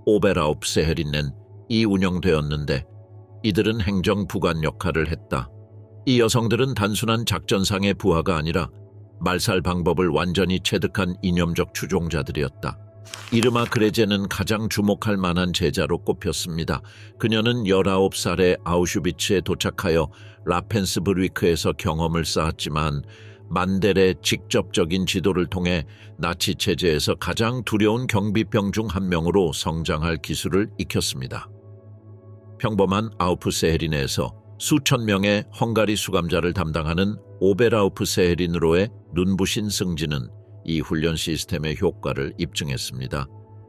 오베라우프세헤린넨이 운영되었는데 이들은 행정 부관 역할을 했다. 이 여성들은 단순한 작전상의 부하가 아니라 말살 방법을 완전히 체득한 이념적 추종자들이었다. 이르마 그레제는 가장 주목할 만한 제자로 꼽혔습니다. 그녀는 19살에 아우슈비츠에 도착하여 라펜스브르크에서 경험을 쌓았지만 만델의 직접적인 지도를 통해 나치 체제에서 가장 두려운 경비병 중 한 명으로 성장할 기술을 익혔습니다. 평범한 아우프세헤린에서 수천 명의 헝가리 수감자를 담당하는 오베라우프세헤린으로의 눈부신 승진은 이 훈련 시스템의 효과를 입증했습니다.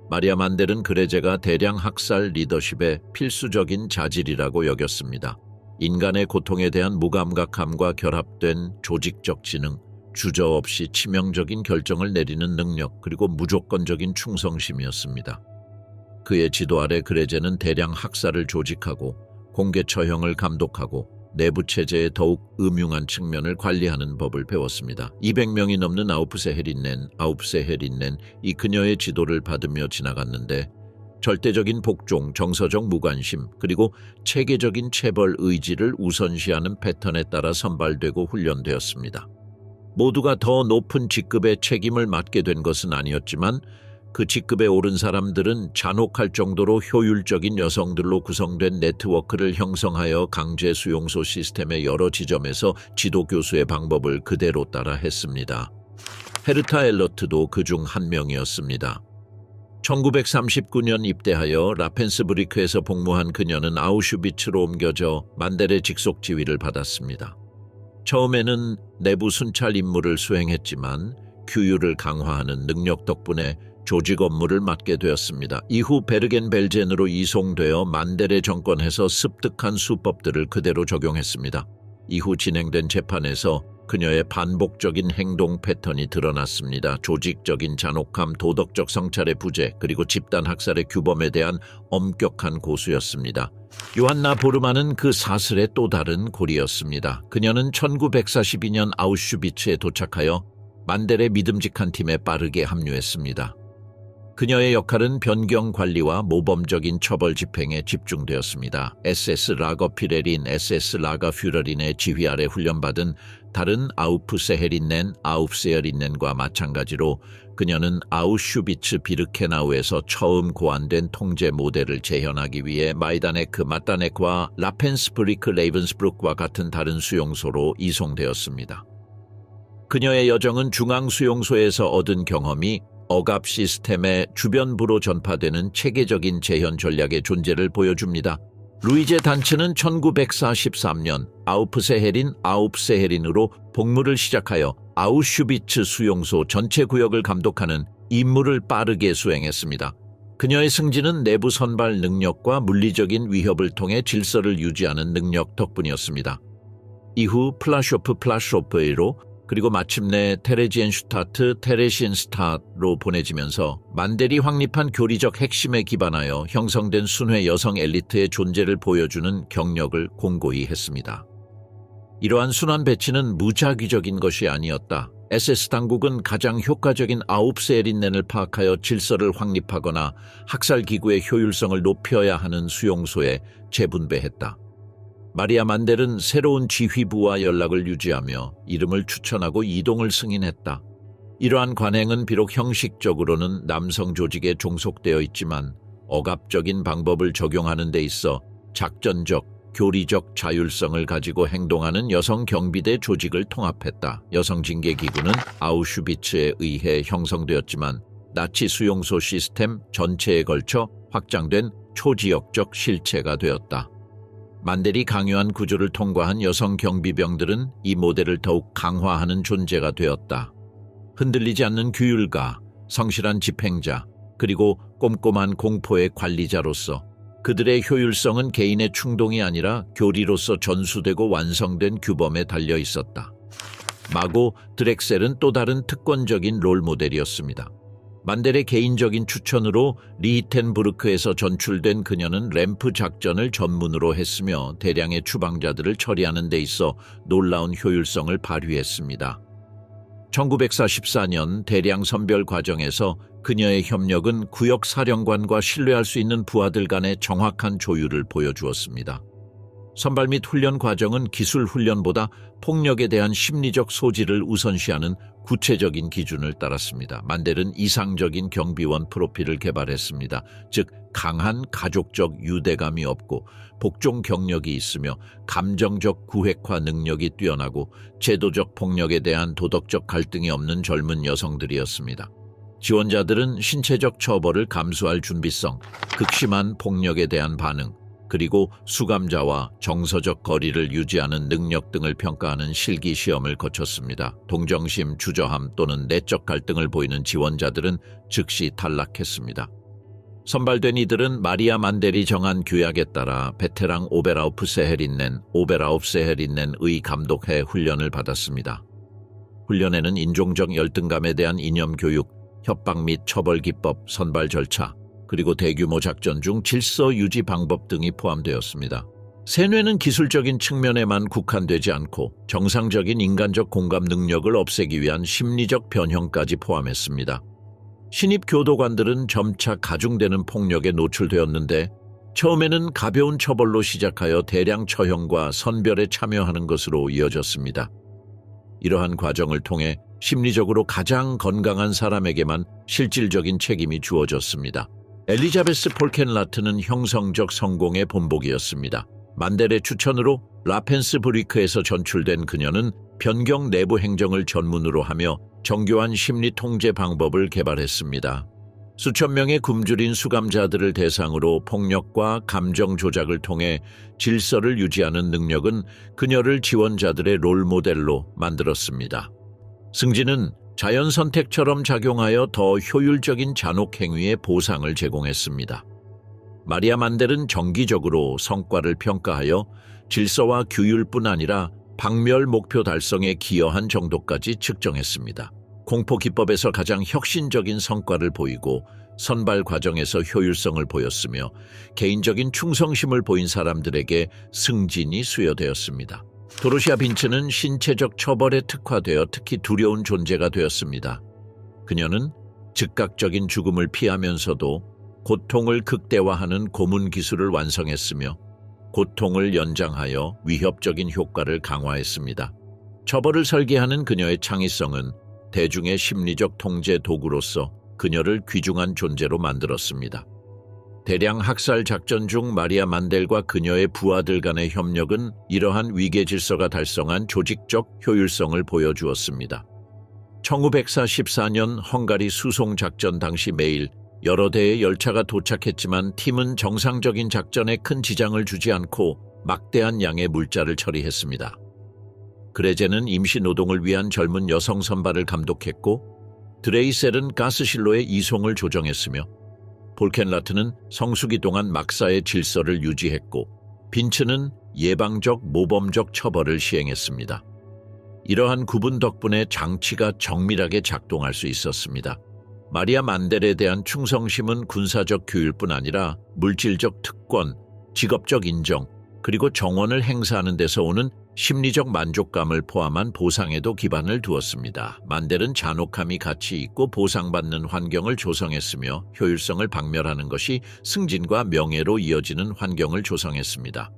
마리아 만델은 그레제가 대량 학살 리더십의 필수적인 자질이라고 여겼습니다. 인간의 고통에 대한 무감각함과 결합된 조직적 지능, 주저없이 치명적인 결정을 내리는 능력, 그리고 무조건적인 충성심이었습니다. 그의 지도 아래 그레제는 대량 학살을 조직하고 공개 처형을 감독하고 내부 체제의 더욱 음흉한 측면을 관리하는 법을 배웠습니다. 200명이 넘는 아우프세헤린넨이 그녀의 지도를 받으며 지나갔는데 절대적인 복종, 정서적 무관심, 그리고 체계적인 체벌 의지를 우선시하는 패턴에 따라 선발되고 훈련되었습니다. 모두가 더 높은 직급의 책임을 맡게 된 것은 아니었지만 그 직급에 오른 사람들은 잔혹할 정도로 효율적인 여성들로 구성된 네트워크를 형성하여 강제 수용소 시스템의 여러 지점에서 지도 교수의 방법을 그대로 따라 했습니다. 헤르타 엘러트도 그중 한 명이었습니다. 1939년 입대하여 라펜스브리크에서 복무한 그녀는 아우슈비츠로 옮겨져 만델의 직속 지휘를 받았습니다. 처음에는 내부 순찰 임무를 수행했지만 규율을 강화하는 능력 덕분에 조직 업무를 맡게 되었습니다. 이후 베르겐벨젠으로 이송되어 만델의 정권에서 습득한 수법들을 그대로 적용했습니다. 이후 진행된 재판에서 그녀의 반복적인 행동 패턴이 드러났습니다. 조직적인 잔혹함, 도덕적 성찰의 부재, 그리고 집단 학살의 규범에 대한 엄격한 고수였습니다. 요한나 보르만은 그 사슬의 또 다른 고리였습니다. 그녀는 1942년 아우슈비츠에 도착하여 만델의 믿음직한 팀에 빠르게 합류했습니다. 그녀의 역할은 변경 관리와 모범적인 처벌 집행에 집중되었습니다. SS 라거퓨레린의 지휘 아래 훈련받은 다른 아우프세헤린넨과 마찬가지로 그녀는 아우슈비츠 비르케나우에서 처음 고안된 통제 모델을 재현하기 위해 마타네크와 라펜스브리크 레이븐스브룩과 같은 다른 수용소로 이송되었습니다. 그녀의 여정은 중앙수용소에서 얻은 경험이 억압 시스템의 주변부로 전파되는 체계적인 재현 전략의 존재를 보여줍니다. 루이제 단츠는 1943년 아우프세헤린으로 복무를 시작하여 아우슈비츠 수용소 전체 구역을 감독하는 임무를 빠르게 수행했습니다. 그녀의 승진은 내부 선발 능력과 물리적인 위협을 통해 질서를 유지하는 능력 덕분이었습니다. 이후 플라쇼프로 그리고 마침내 테레신슈타트로 보내지면서 만델이 확립한 교리적 핵심에 기반하여 형성된 순회 여성 엘리트의 존재를 보여주는 경력을 공고히 했습니다. 이러한 순환 배치는 무작위적인 것이 아니었다. SS 당국은 가장 효과적인 아우프세헤린넨을 파악하여 질서를 확립하거나 학살 기구의 효율성을 높여야 하는 수용소에 재분배했다. 마리아 만델은 새로운 지휘부와 연락을 유지하며 이름을 추천하고 이동을 승인했다. 이러한 관행은 비록 형식적으로는 남성 조직에 종속되어 있지만 억압적인 방법을 적용하는 데 있어 작전적, 교리적 자율성을 가지고 행동하는 여성 경비대 조직을 통합했다. 여성 징계 기구는 아우슈비츠에 의해 형성되었지만 나치 수용소 시스템 전체에 걸쳐 확장된 초지역적 실체가 되었다. 만델이 강요한 구조를 통과한 여성 경비병들은 이 모델을 더욱 강화하는 존재가 되었다. 흔들리지 않는 규율가, 성실한 집행자, 그리고 꼼꼼한 공포의 관리자로서 그들의 효율성은 개인의 충동이 아니라 교리로서 전수되고 완성된 규범에 달려 있었다. 마고 드렉셀은 또 다른 특권적인 롤모델이었습니다. 만델의 개인적인 추천으로 리히텐부르크에서 전출된 그녀는 램프 작전을 전문으로 했으며 대량의 추방자들을 처리하는 데 있어 놀라운 효율성을 발휘했습니다. 1944년 대량 선별 과정에서 그녀의 협력은 구역 사령관과 신뢰할 수 있는 부하들 간의 정확한 조율을 보여주었습니다. 선발 및 훈련 과정은 기술 훈련보다 폭력에 대한 심리적 소질을 우선시하는 구체적인 기준을 따랐습니다. 만델은 이상적인 경비원 프로필을 개발했습니다. 즉 강한 가족적 유대감이 없고 복종 경력이 있으며 감정적 구획화 능력이 뛰어나고 제도적 폭력에 대한 도덕적 갈등이 없는 젊은 여성들이었습니다. 지원자들은 신체적 처벌을 감수할 준비성, 극심한 폭력에 대한 반응, 그리고 수감자와 정서적 거리를 유지하는 능력 등을 평가하는 실기 시험을 거쳤습니다. 동정심, 주저함 또는 내적 갈등을 보이는 지원자들은 즉시 탈락했습니다. 선발된 이들은 마리아 만델이 정한 규약에 따라 베테랑 오베라우프세헤린넨의 감독해 훈련을 받았습니다. 훈련에는 인종적 열등감에 대한 이념 교육, 협박 및 처벌 기법, 선발 절차, 그리고 대규모 작전 중 질서 유지 방법 등이 포함되었습니다. 세뇌는 기술적인 측면에만 국한되지 않고 정상적인 인간적 공감 능력을 없애기 위한 심리적 변형까지 포함했습니다. 신입 교도관들은 점차 가중되는 폭력에 노출되었는데 처음에는 가벼운 처벌로 시작하여 대량 처형과 선별에 참여하는 것으로 이어졌습니다. 이러한 과정을 통해 심리적으로 가장 건강한 사람에게만 실질적인 책임이 주어졌습니다. 엘리자베스 폴켄라트는 형성적 성공의 본보기였습니다. 만델의 추천으로 라펜스브리크에서 전출된 그녀는 변경 내부 행정을 전문으로 하며 정교한 심리 통제 방법을 개발했습니다. 수천 명의 굶주린 수감자들을 대상으로 폭력과 감정 조작을 통해 질서를 유지하는 능력은 그녀를 지원자들의 롤모델로 만들었습니다. 승진은 자연 선택처럼 작용하여 더 효율적인 잔혹 행위의 보상을 제공했습니다. 마리아 만델은 정기적으로 성과를 평가하여 질서와 규율뿐 아니라 박멸 목표 달성에 기여한 정도까지 측정했습니다. 공포 기법에서 가장 혁신적인 성과를 보이고 선발 과정에서 효율성을 보였으며 개인적인 충성심을 보인 사람들에게 승진이 수여되었습니다. 도로시아 빈츠는 신체적 처벌에 특화되어 특히 두려운 존재가 되었습니다. 그녀는 즉각적인 죽음을 피하면서도 고통을 극대화하는 고문 기술을 완성했으며 고통을 연장하여 위협적인 효과를 강화했습니다. 처벌을 설계하는 그녀의 창의성은 대중의 심리적 통제 도구로서 그녀를 귀중한 존재로 만들었습니다. 대량 학살 작전 중 마리아 만델과 그녀의 부하들 간의 협력은 이러한 위계 질서가 달성한 조직적 효율성을 보여주었습니다. 1944년 헝가리 수송 작전 당시 매일 여러 대의 열차가 도착했지만 팀은 정상적인 작전에 큰 지장을 주지 않고 막대한 양의 물자를 처리했습니다. 그레제는 임시 노동을 위한 젊은 여성 선발을 감독했고 드레이셀은 가스실로의 이송을 조정했으며 폴켄라트는 성수기 동안 막사의 질서를 유지했고 빈츠는 예방적 모범적 처벌을 시행했습니다. 이러한 구분 덕분에 장치가 정밀하게 작동할 수 있었습니다. 마리아 만델에 대한 충성심은 군사적 규율뿐 아니라 물질적 특권, 직업적 인정, 그리고 정원을 행사하는 데서 오는 심리적 만족감을 포함한 보상에도 기반을 두었습니다. 만델은 잔혹함이 가치 있고 보상받는 환경을 조성했으며 효율성을 박멸하는 것이 승진과 명예로 이어지는 환경을 조성했습니다.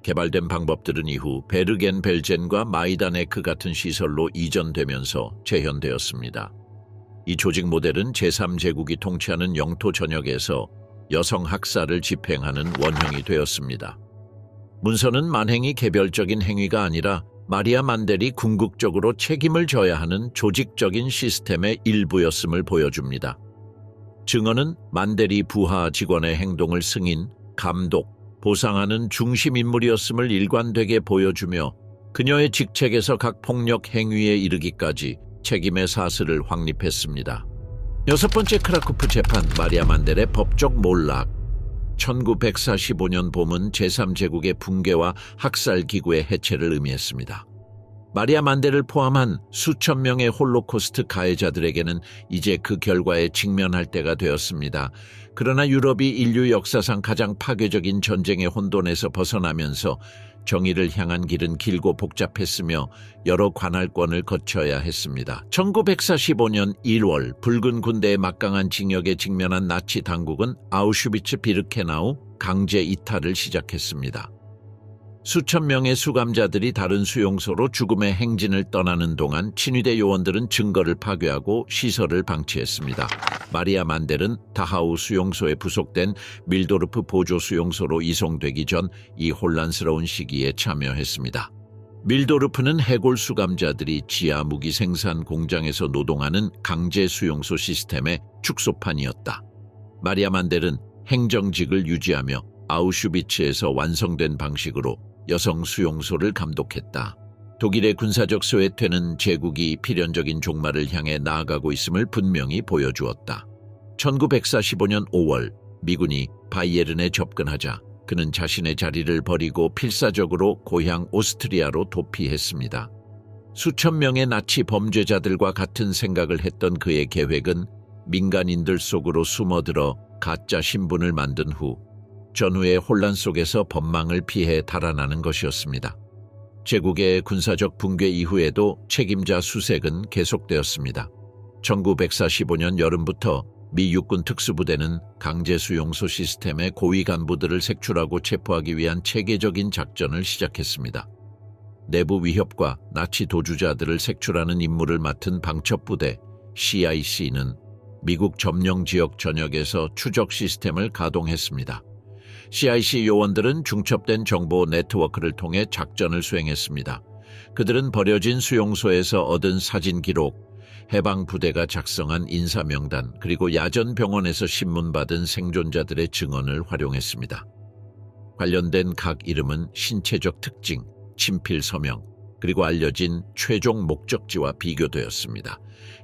개발된 방법들은 이후 베르겐 벨젠과 마이다네크 같은 시설로 이전되면서 재현되었습니다. 이 조직 모델은 제3제국이 통치하는 영토 전역에서 여성 학살을 집행하는 원형이 되었습니다. 문서는 만행이 개별적인 행위가 아니라 마리아 만델이 궁극적으로 책임을 져야 하는 조직적인 시스템의 일부였음을 보여줍니다. 증언은 만델이 부하 직원의 행동을 승인, 감독, 보상하는 중심 인물이었음을 일관되게 보여주며 그녀의 직책에서 각 폭력 행위에 이르기까지 책임의 사슬을 확립했습니다. 여섯 번째 크라쿠프 재판, 마리아 만델의 법적 몰락. 1945년 봄은 제3제국의 붕괴와 학살기구의 해체를 의미했습니다. 마리아 만델을 포함한 수천 명의 홀로코스트 가해자들에게는 이제 그 결과에 직면할 때가 되었습니다. 그러나 유럽이 인류 역사상 가장 파괴적인 전쟁의 혼돈에서 벗어나면서 정의를 향한 길은 길고 복잡했으며 여러 관할권을 거쳐야 했습니다. 1945년 1월 붉은 군대의 막강한 징역에 직면한 나치 당국은 아우슈비츠 비르케나우 강제 이탈을 시작했습니다. 수천 명의 수감자들이 다른 수용소로 죽음의 행진을 떠나는 동안 친위대 요원들은 증거를 파괴하고 시설을 방치했습니다. 마리아 만델은 다하우 수용소에 부속된 밀도르프 보조 수용소로 이송되기 전 이 혼란스러운 시기에 참여했습니다. 밀도르프는 해골 수감자들이 지하 무기 생산 공장에서 노동하는 강제 수용소 시스템의 축소판이었다. 마리아 만델은 행정직을 유지하며 아우슈비츠에서 완성된 방식으로 여성 수용소를 감독했다. 독일의 군사적 소외퇴는 제국이 필연적인 종말을 향해 나아가고 있음을 분명히 보여주었다. 1945년 5월 미군이 바이에른에 접근하자 그는 자신의 자리를 버리고 필사적으로 고향 오스트리아로 도피했습니다. 수천 명의 나치 범죄자들과 같은 생각을 했던 그의 계획은 민간인들 속으로 숨어들어 가짜 신분을 만든 후 전후의 혼란 속에서 법망을 피해 달아나는 것이었습니다. 제국의 군사적 붕괴 이후에도 책임자 수색은 계속되었습니다. 1945년 여름부터 미 육군 특수부대는 강제 수용소 시스템의 고위 간부들을 색출하고 체포하기 위한 체계적인 작전을 시작했습니다. 내부 위협과 나치 도주자들을 색출하는 임무를 맡은 방첩부대 CIC는 미국 점령 지역 전역에서 추적 시스템을 가동했습니다. CIC 요원들은 중첩된 정보 네트워크를 통해 작전을 수행했습니다. 그들은 버려진 수용소에서 얻은 사진 기록, 해방 부대가 작성한 인사명단, 그리고 야전 병원에서 신문받은 생존자들의 증언을 활용했습니다. 관련된 각 이름은 신체적 특징, 친필 서명, 그리고 알려진 최종 목적지와 비교되었습니다.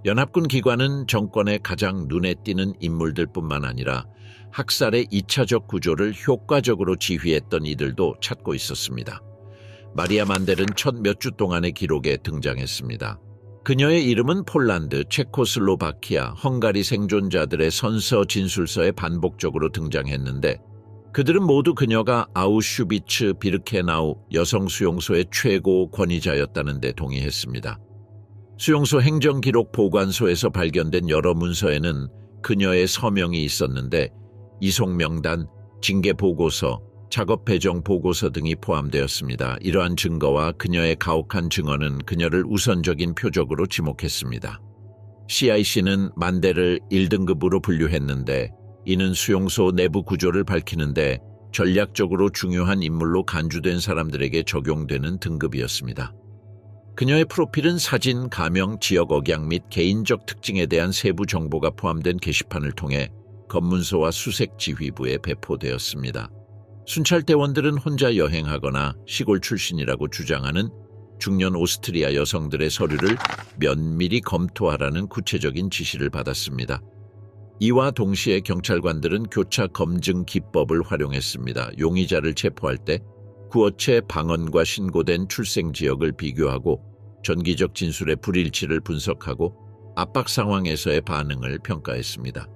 연합군 기관은 정권의 가장 눈에 띄는 인물들뿐만 아니라 학살의 2차적 구조를 효과적으로 지휘했던 이들도 찾고 있었습니다. 마리아 만델은 첫 몇 주 동안의 기록에 등장했습니다. 그녀의 이름은 폴란드, 체코슬로바키아, 헝가리 생존자들의 선서 진술서에 반복적으로 등장했는데 그들은 모두 그녀가 아우슈비츠 비르케나우 여성 수용소의 최고 권위자였다는 데 동의했습니다. 수용소 행정기록 보관소에서 발견된 여러 문서에는 그녀의 서명이 있었는데 이송명단, 징계보고서, 작업배정 보고서 등이 포함되었습니다. 이러한 증거와 그녀의 가혹한 증언은 그녀를 우선적인 표적으로 지목했습니다. CIC는 만델을 1등급으로 분류했는데 이는 수용소 내부 구조를 밝히는데 전략적으로 중요한 인물로 간주된 사람들에게 적용되는 등급이었습니다. 그녀의 프로필은 사진, 가명, 지역 억양 및 개인적 특징에 대한 세부 정보가 포함된 게시판을 통해 검문소와 수색지휘부에 배포되었습니다. 순찰대원들은 혼자 여행하거나 시골 출신이라고 주장하는 중년 오스트리아 여성들의 서류를 면밀히 검토하라는 구체적인 지시를 받았습니다. 이와 동시에 경찰관들은 교차 검증 기법을 활용했습니다. 용의자를 체포할 때 구어체 방언과 신고된 출생 지역을 비교하고 전기적 진술의 불일치를 분석하고 압박 상황에서의 반응을 평가했습니다.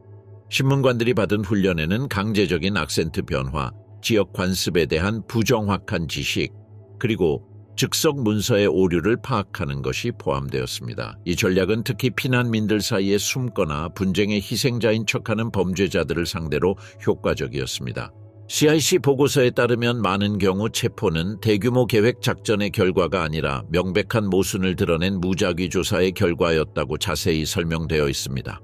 신문관들이 받은 훈련에는 강제적인 악센트 변화, 지역 관습에 대한 부정확한 지식, 그리고 즉석 문서의 오류를 파악하는 것이 포함되었습니다. 이 전략은 특히 피난민들 사이에 숨거나 분쟁의 희생자인 척하는 범죄자들을 상대로 효과적이었습니다. CIC 보고서에 따르면 많은 경우 체포는 대규모 계획 작전의 결과가 아니라 명백한 모순을 드러낸 무작위 조사의 결과였다고 자세히 설명되어 있습니다.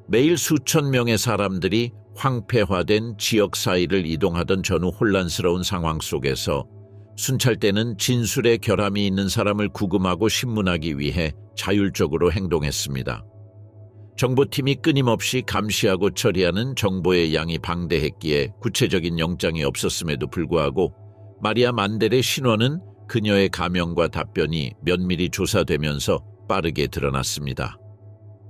매일 수천 명의 사람들이 황폐화된 지역 사이를 이동하던 전후 혼란스러운 상황 속에서 순찰대는 진술에 결함이 있는 사람을 구금하고 신문하기 위해 자율적으로 행동했습니다. 정보팀이 끊임없이 감시하고 처리하는 정보의 양이 방대했기에 구체적인 영장이 없었음에도 불구하고 마리아 만델의 신원은 그녀의 가명과 답변이 면밀히 조사되면서 빠르게 드러났습니다.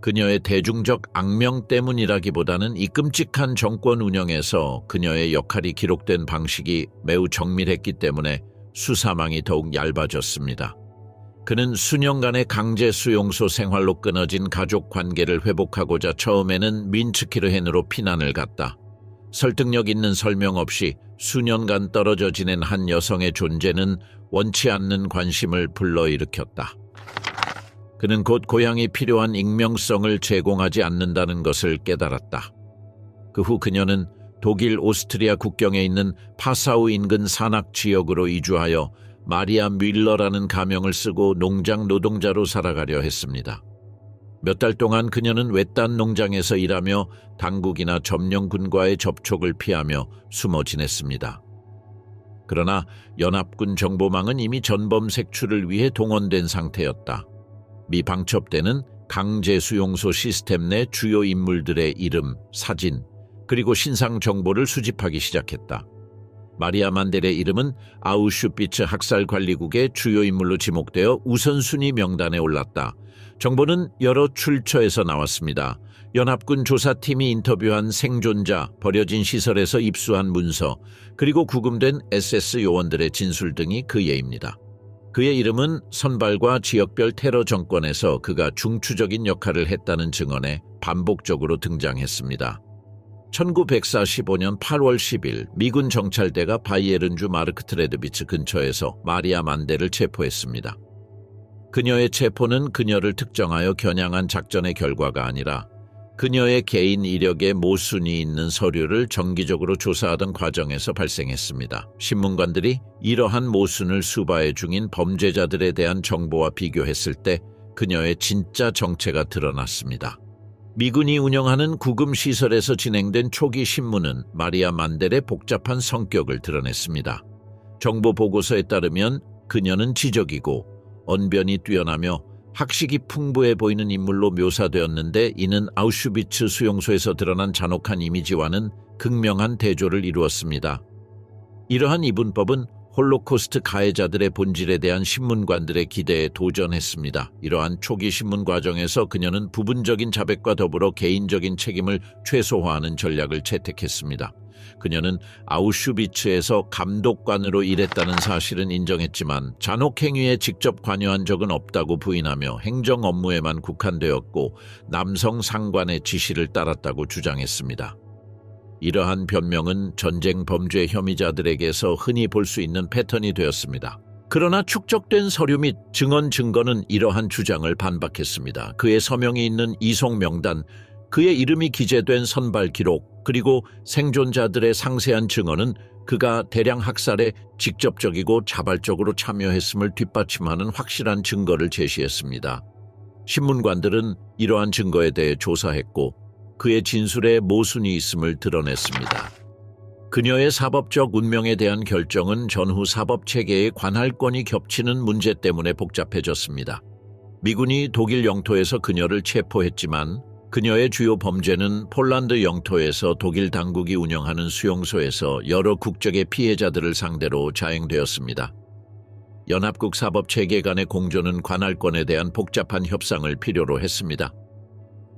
그녀의 대중적 악명 때문이라기보다는 이 끔찍한 정권 운영에서 그녀의 역할이 기록된 방식이 매우 정밀했기 때문에 수사망이 더욱 얇아졌습니다. 그는 수년간의 강제 수용소 생활로 끊어진 가족 관계를 회복하고자 처음에는 민츠키르헨으로 피난을 갔다. 설득력 있는 설명 없이 수년간 떨어져 지낸 한 여성의 존재는 원치 않는 관심을 불러일으켰다. 그는 곧 고향이 필요한 익명성을 제공하지 않는다는 것을 깨달았다. 그 후 그녀는 독일 오스트리아 국경에 있는 파사우 인근 산악 지역으로 이주하여 마리아 뮬러라는 가명을 쓰고 농장 노동자로 살아가려 했습니다. 몇 달 동안 그녀는 외딴 농장에서 일하며 당국이나 점령군과의 접촉을 피하며 숨어 지냈습니다. 그러나 연합군 정보망은 이미 전범 색출을 위해 동원된 상태였다. 미 방첩대는 강제 수용소 시스템 내 주요 인물들의 이름, 사진, 그리고 신상 정보를 수집하기 시작했다. 마리아 만델의 이름은 아우슈비츠 학살관리국의 주요 인물로 지목되어 우선순위 명단에 올랐다. 정보는 여러 출처에서 나왔습니다. 연합군 조사팀이 인터뷰한 생존자, 버려진 시설에서 입수한 문서, 그리고 구금된 SS 요원들의 진술 등이 그 예입니다. 그의 이름은 선발과 지역별 테러 정권에서 그가 중추적인 역할을 했다는 증언에 반복적으로 등장했습니다. 1945년 8월 10일 미군 정찰대가 바이에른주 마르크트레드비츠 근처에서 마리아 만델을 체포했습니다. 그녀의 체포는 그녀를 특정하여 겨냥한 작전의 결과가 아니라 그녀의 개인 이력에 모순이 있는 서류를 정기적으로 조사하던 과정에서 발생했습니다. 신문관들이 이러한 모순을 수바해 중인 범죄자들에 대한 정보와 비교했을 때 그녀의 진짜 정체가 드러났습니다. 미군이 운영하는 구금시설에서 진행된 초기 신문은 마리아 만델의 복잡한 성격을 드러냈습니다. 정보 보고서에 따르면 그녀는 지적이고 언변이 뛰어나며 학식이 풍부해 보이는 인물로 묘사되었는데 이는 아우슈비츠 수용소에서 드러난 잔혹한 이미지와는 극명한 대조를 이루었습니다. 이러한 이분법은 홀로코스트 가해자들의 본질에 대한 신문관들의 기대에 도전했습니다. 이러한 초기 신문 과정에서 그녀는 부분적인 자백과 더불어 개인적인 책임을 최소화하는 전략을 채택했습니다. 그녀는 아우슈비츠에서 감독관으로 일했다는 사실은 인정했지만 잔혹 행위에 직접 관여한 적은 없다고 부인하며 행정 업무에만 국한되었고 남성 상관의 지시를 따랐다고 주장했습니다. 이러한 변명은 전쟁 범죄 혐의자들에게서 흔히 볼 수 있는 패턴이 되었습니다. 그러나 축적된 서류 및 증언 증거는 이러한 주장을 반박했습니다. 그의 서명이 있는 이송 명단, 그의 이름이 기재된 선발 기록, 그리고 생존자들의 상세한 증언은 그가 대량 학살에 직접적이고 자발적으로 참여했음을 뒷받침하는 확실한 증거를 제시했습니다. 신문관들은 이러한 증거에 대해 조사했고 그의 진술에 모순이 있음을 드러냈습니다. 그녀의 사법적 운명에 대한 결정은 전후 사법체계의 관할권이 겹치는 문제 때문에 복잡해졌습니다. 미군이 독일 영토에서 그녀를 체포했지만 그녀의 주요 범죄는 폴란드 영토에서 독일 당국이 운영하는 수용소에서 여러 국적의 피해자들을 상대로 자행되었습니다. 연합국 사법체계 간의 공조는 관할권에 대한 복잡한 협상을 필요로 했습니다.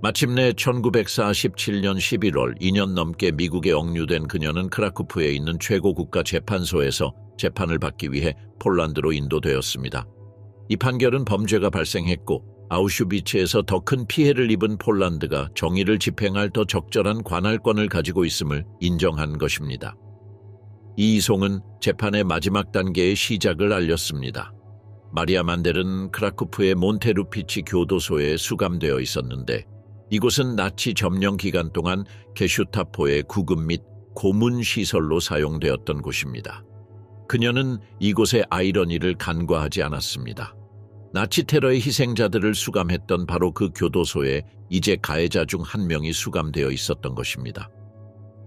마침내 1947년 11월 2년 넘게 미국에 억류된 그녀는 크라쿠프에 있는 최고 국가 재판소에서 재판을 받기 위해 폴란드로 인도되었습니다. 이 판결은 범죄가 발생했고 아우슈비츠에서 더 큰 피해를 입은 폴란드가 정의를 집행할 더 적절한 관할권을 가지고 있음을 인정한 것입니다. 이 이송은 재판의 마지막 단계의 시작을 알렸습니다. 마리아 만델은 크라쿠프의 몬테루피치 교도소에 수감되어 있었는데 이곳은 나치 점령 기간 동안 게슈타포의 구금 및 고문 시설로 사용되었던 곳입니다. 그녀는 이곳의 아이러니를 간과하지 않았습니다. 나치 테러의 희생자들을 수감했던 바로 그 교도소에 이제 가해자 중 한 명이 수감되어 있었던 것입니다.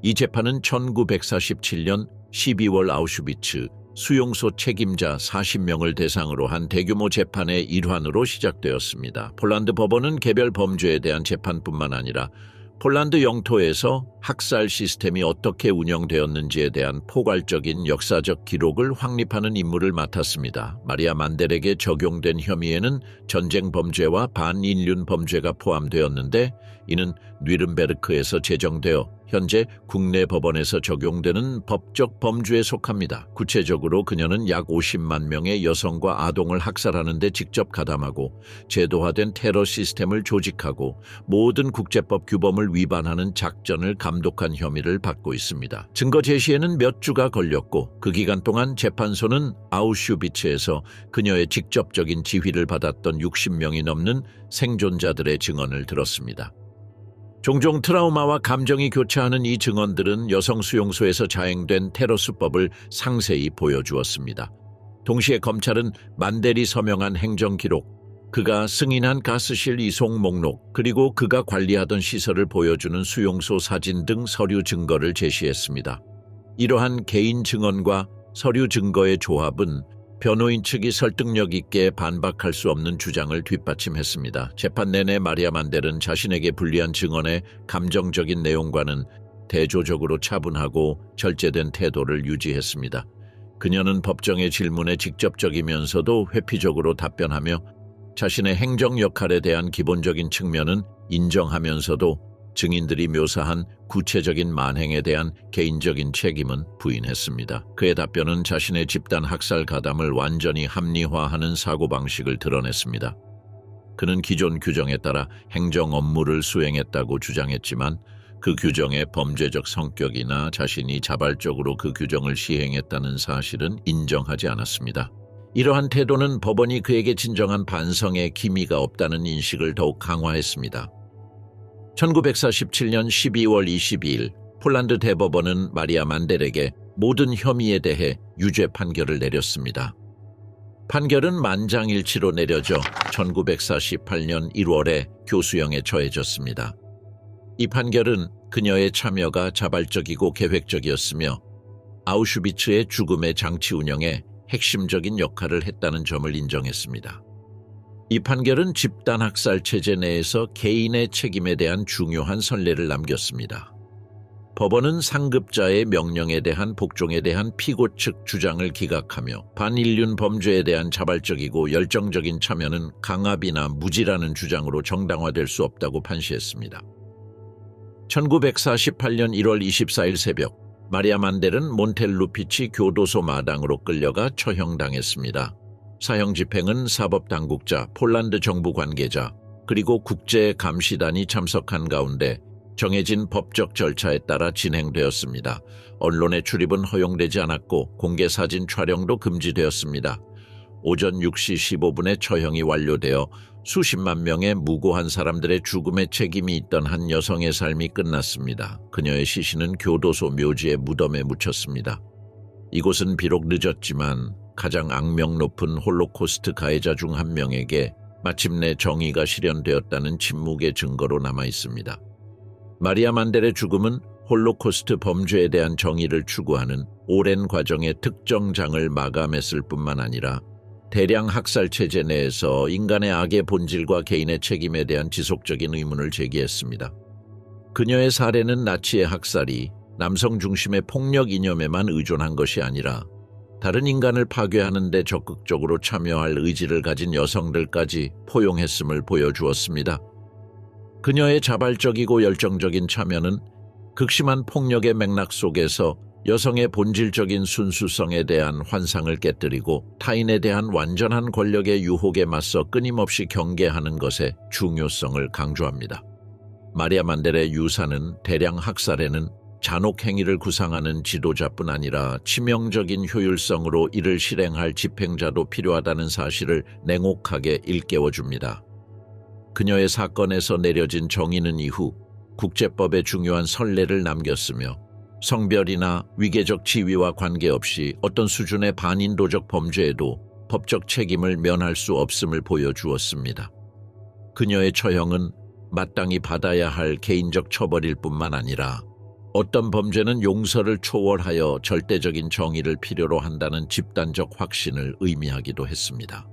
이 재판은 1947년 12월 아우슈비츠 수용소 책임자 40명을 대상으로 한 대규모 재판의 일환으로 시작되었습니다. 폴란드 법원은 개별 범죄에 대한 재판뿐만 아니라 폴란드 영토에서 학살 시스템이 어떻게 운영되었는지에 대한 포괄적인 역사적 기록을 확립하는 임무를 맡았습니다. 마리아 만델에게 적용된 혐의에는 전쟁 범죄와 반인륜 범죄가 포함되었는데 이는 뉘른베르크에서 제정되어 현재 국내 법원에서 적용되는 법적 범주에 속합니다. 구체적으로 그녀는 약 50만 명의 여성과 아동을 학살하는 데 직접 가담하고 제도화된 테러 시스템을 조직하고 모든 국제법 규범을 위반하는 작전을 감독한 혐의를 받고 있습니다. 증거 제시에는 몇 주가 걸렸고 그 기간 동안 재판소는 아우슈비츠에서 그녀의 직접적인 지휘를 받았던 60명이 넘는 생존자들의 증언을 들었습니다. 종종 트라우마와 감정이 교차하는 이 증언들은 여성 수용소에서 자행된 테러 수법을 상세히 보여주었습니다. 동시에 검찰은 만델이 서명한 행정기록, 그가 승인한 가스실 이송 목록, 그리고 그가 관리하던 시설을 보여주는 수용소 사진 등 서류 증거를 제시했습니다. 이러한 개인 증언과 서류 증거의 조합은 변호인 측이 설득력 있게 반박할 수 없는 주장을 뒷받침했습니다. 재판 내내 마리아 만델은 자신에게 불리한 증언의 감정적인 내용과는 대조적으로 차분하고 절제된 태도를 유지했습니다. 그녀는 법정의 질문에 직접적이면서도 회피적으로 답변하며 자신의 행정 역할에 대한 기본적인 측면은 인정하면서도 증인들이 묘사한 구체적인 만행에 대한 개인적인 책임은 부인했습니다. 그의 답변은 자신의 집단 학살 가담을 완전히 합리화하는 사고방식을 드러냈습니다. 그는 기존 규정에 따라 행정 업무를 수행했다고 주장했지만 그 규정의 범죄적 성격이나 자신이 자발적으로 그 규정을 시행했다는 사실은 인정하지 않았습니다. 이러한 태도는 법원이 그에게 진정한 반성의 기미가 없다는 인식을 더욱 강화했습니다. 1947년 12월 22일 폴란드 대법원은 마리아 만델에게 모든 혐의에 대해 유죄 판결을 내렸습니다. 판결은 만장일치로 내려져 1948년 1월에 교수형에 처해졌습니다. 이 판결은 그녀의 참여가 자발적이고 계획적이었으며 아우슈비츠의 죽음의 장치 운영에 핵심적인 역할을 했다는 점을 인정했습니다. 이 판결은 집단 학살 체제 내에서 개인의 책임에 대한 중요한 선례를 남겼습니다. 법원은 상급자의 명령에 대한 복종에 대한 피고 측 주장을 기각하며 반인륜 범죄에 대한 자발적이고 열정적인 참여는 강압이나 무지라는 주장으로 정당화될 수 없다고 판시했습니다. 1948년 1월 24일 새벽 마리아 만델은 몬텔루피치 교도소 마당으로 끌려가 처형당했습니다. 사형 집행은 사법당국자, 폴란드 정부 관계자, 그리고 국제감시단이 참석한 가운데 정해진 법적 절차에 따라 진행되었습니다. 언론의 출입은 허용되지 않았고 공개 사진 촬영도 금지되었습니다. 오전 6시 15분에 처형이 완료되어 수십만 명의 무고한 사람들의 죽음에 책임이 있던 한 여성의 삶이 끝났습니다. 그녀의 시신은 교도소 묘지의 무덤에 묻혔습니다. 이곳은 비록 늦었지만 가장 악명 높은 홀로코스트 가해자 중 한 명에게 마침내 정의가 실현되었다는 침묵의 증거로 남아 있습니다. 마리아 만델의 죽음은 홀로코스트 범죄에 대한 정의를 추구하는 오랜 과정의 특정 장을 마감했을 뿐만 아니라 대량 학살 체제 내에서 인간의 악의 본질과 개인의 책임에 대한 지속적인 의문을 제기했습니다. 그녀의 사례는 나치의 학살이 남성 중심의 폭력 이념에만 의존한 것이 아니라 다른 인간을 파괴하는 데 적극적으로 참여할 의지를 가진 여성들까지 포용했음을 보여주었습니다. 그녀의 자발적이고 열정적인 참여는 극심한 폭력의 맥락 속에서 여성의 본질적인 순수성에 대한 환상을 깨뜨리고 타인에 대한 완전한 권력의 유혹에 맞서 끊임없이 경계하는 것의 중요성을 강조합니다. 마리아 만델의 유사는 대량 학살에는 잔혹 행위를 구상하는 지도자뿐 아니라 치명적인 효율성으로 이를 실행할 집행자도 필요하다는 사실을 냉혹하게 일깨워줍니다. 그녀의 사건에서 내려진 정의는 이후 국제법에 중요한 선례를 남겼으며 성별이나 위계적 지위와 관계없이 어떤 수준의 반인도적 범죄에도 법적 책임을 면할 수 없음을 보여주었습니다. 그녀의 처형은 마땅히 받아야 할 개인적 처벌일 뿐만 아니라 어떤 범죄는 용서를 초월하여 절대적인 정의를 필요로 한다는 집단적 확신을 의미하기도 했습니다.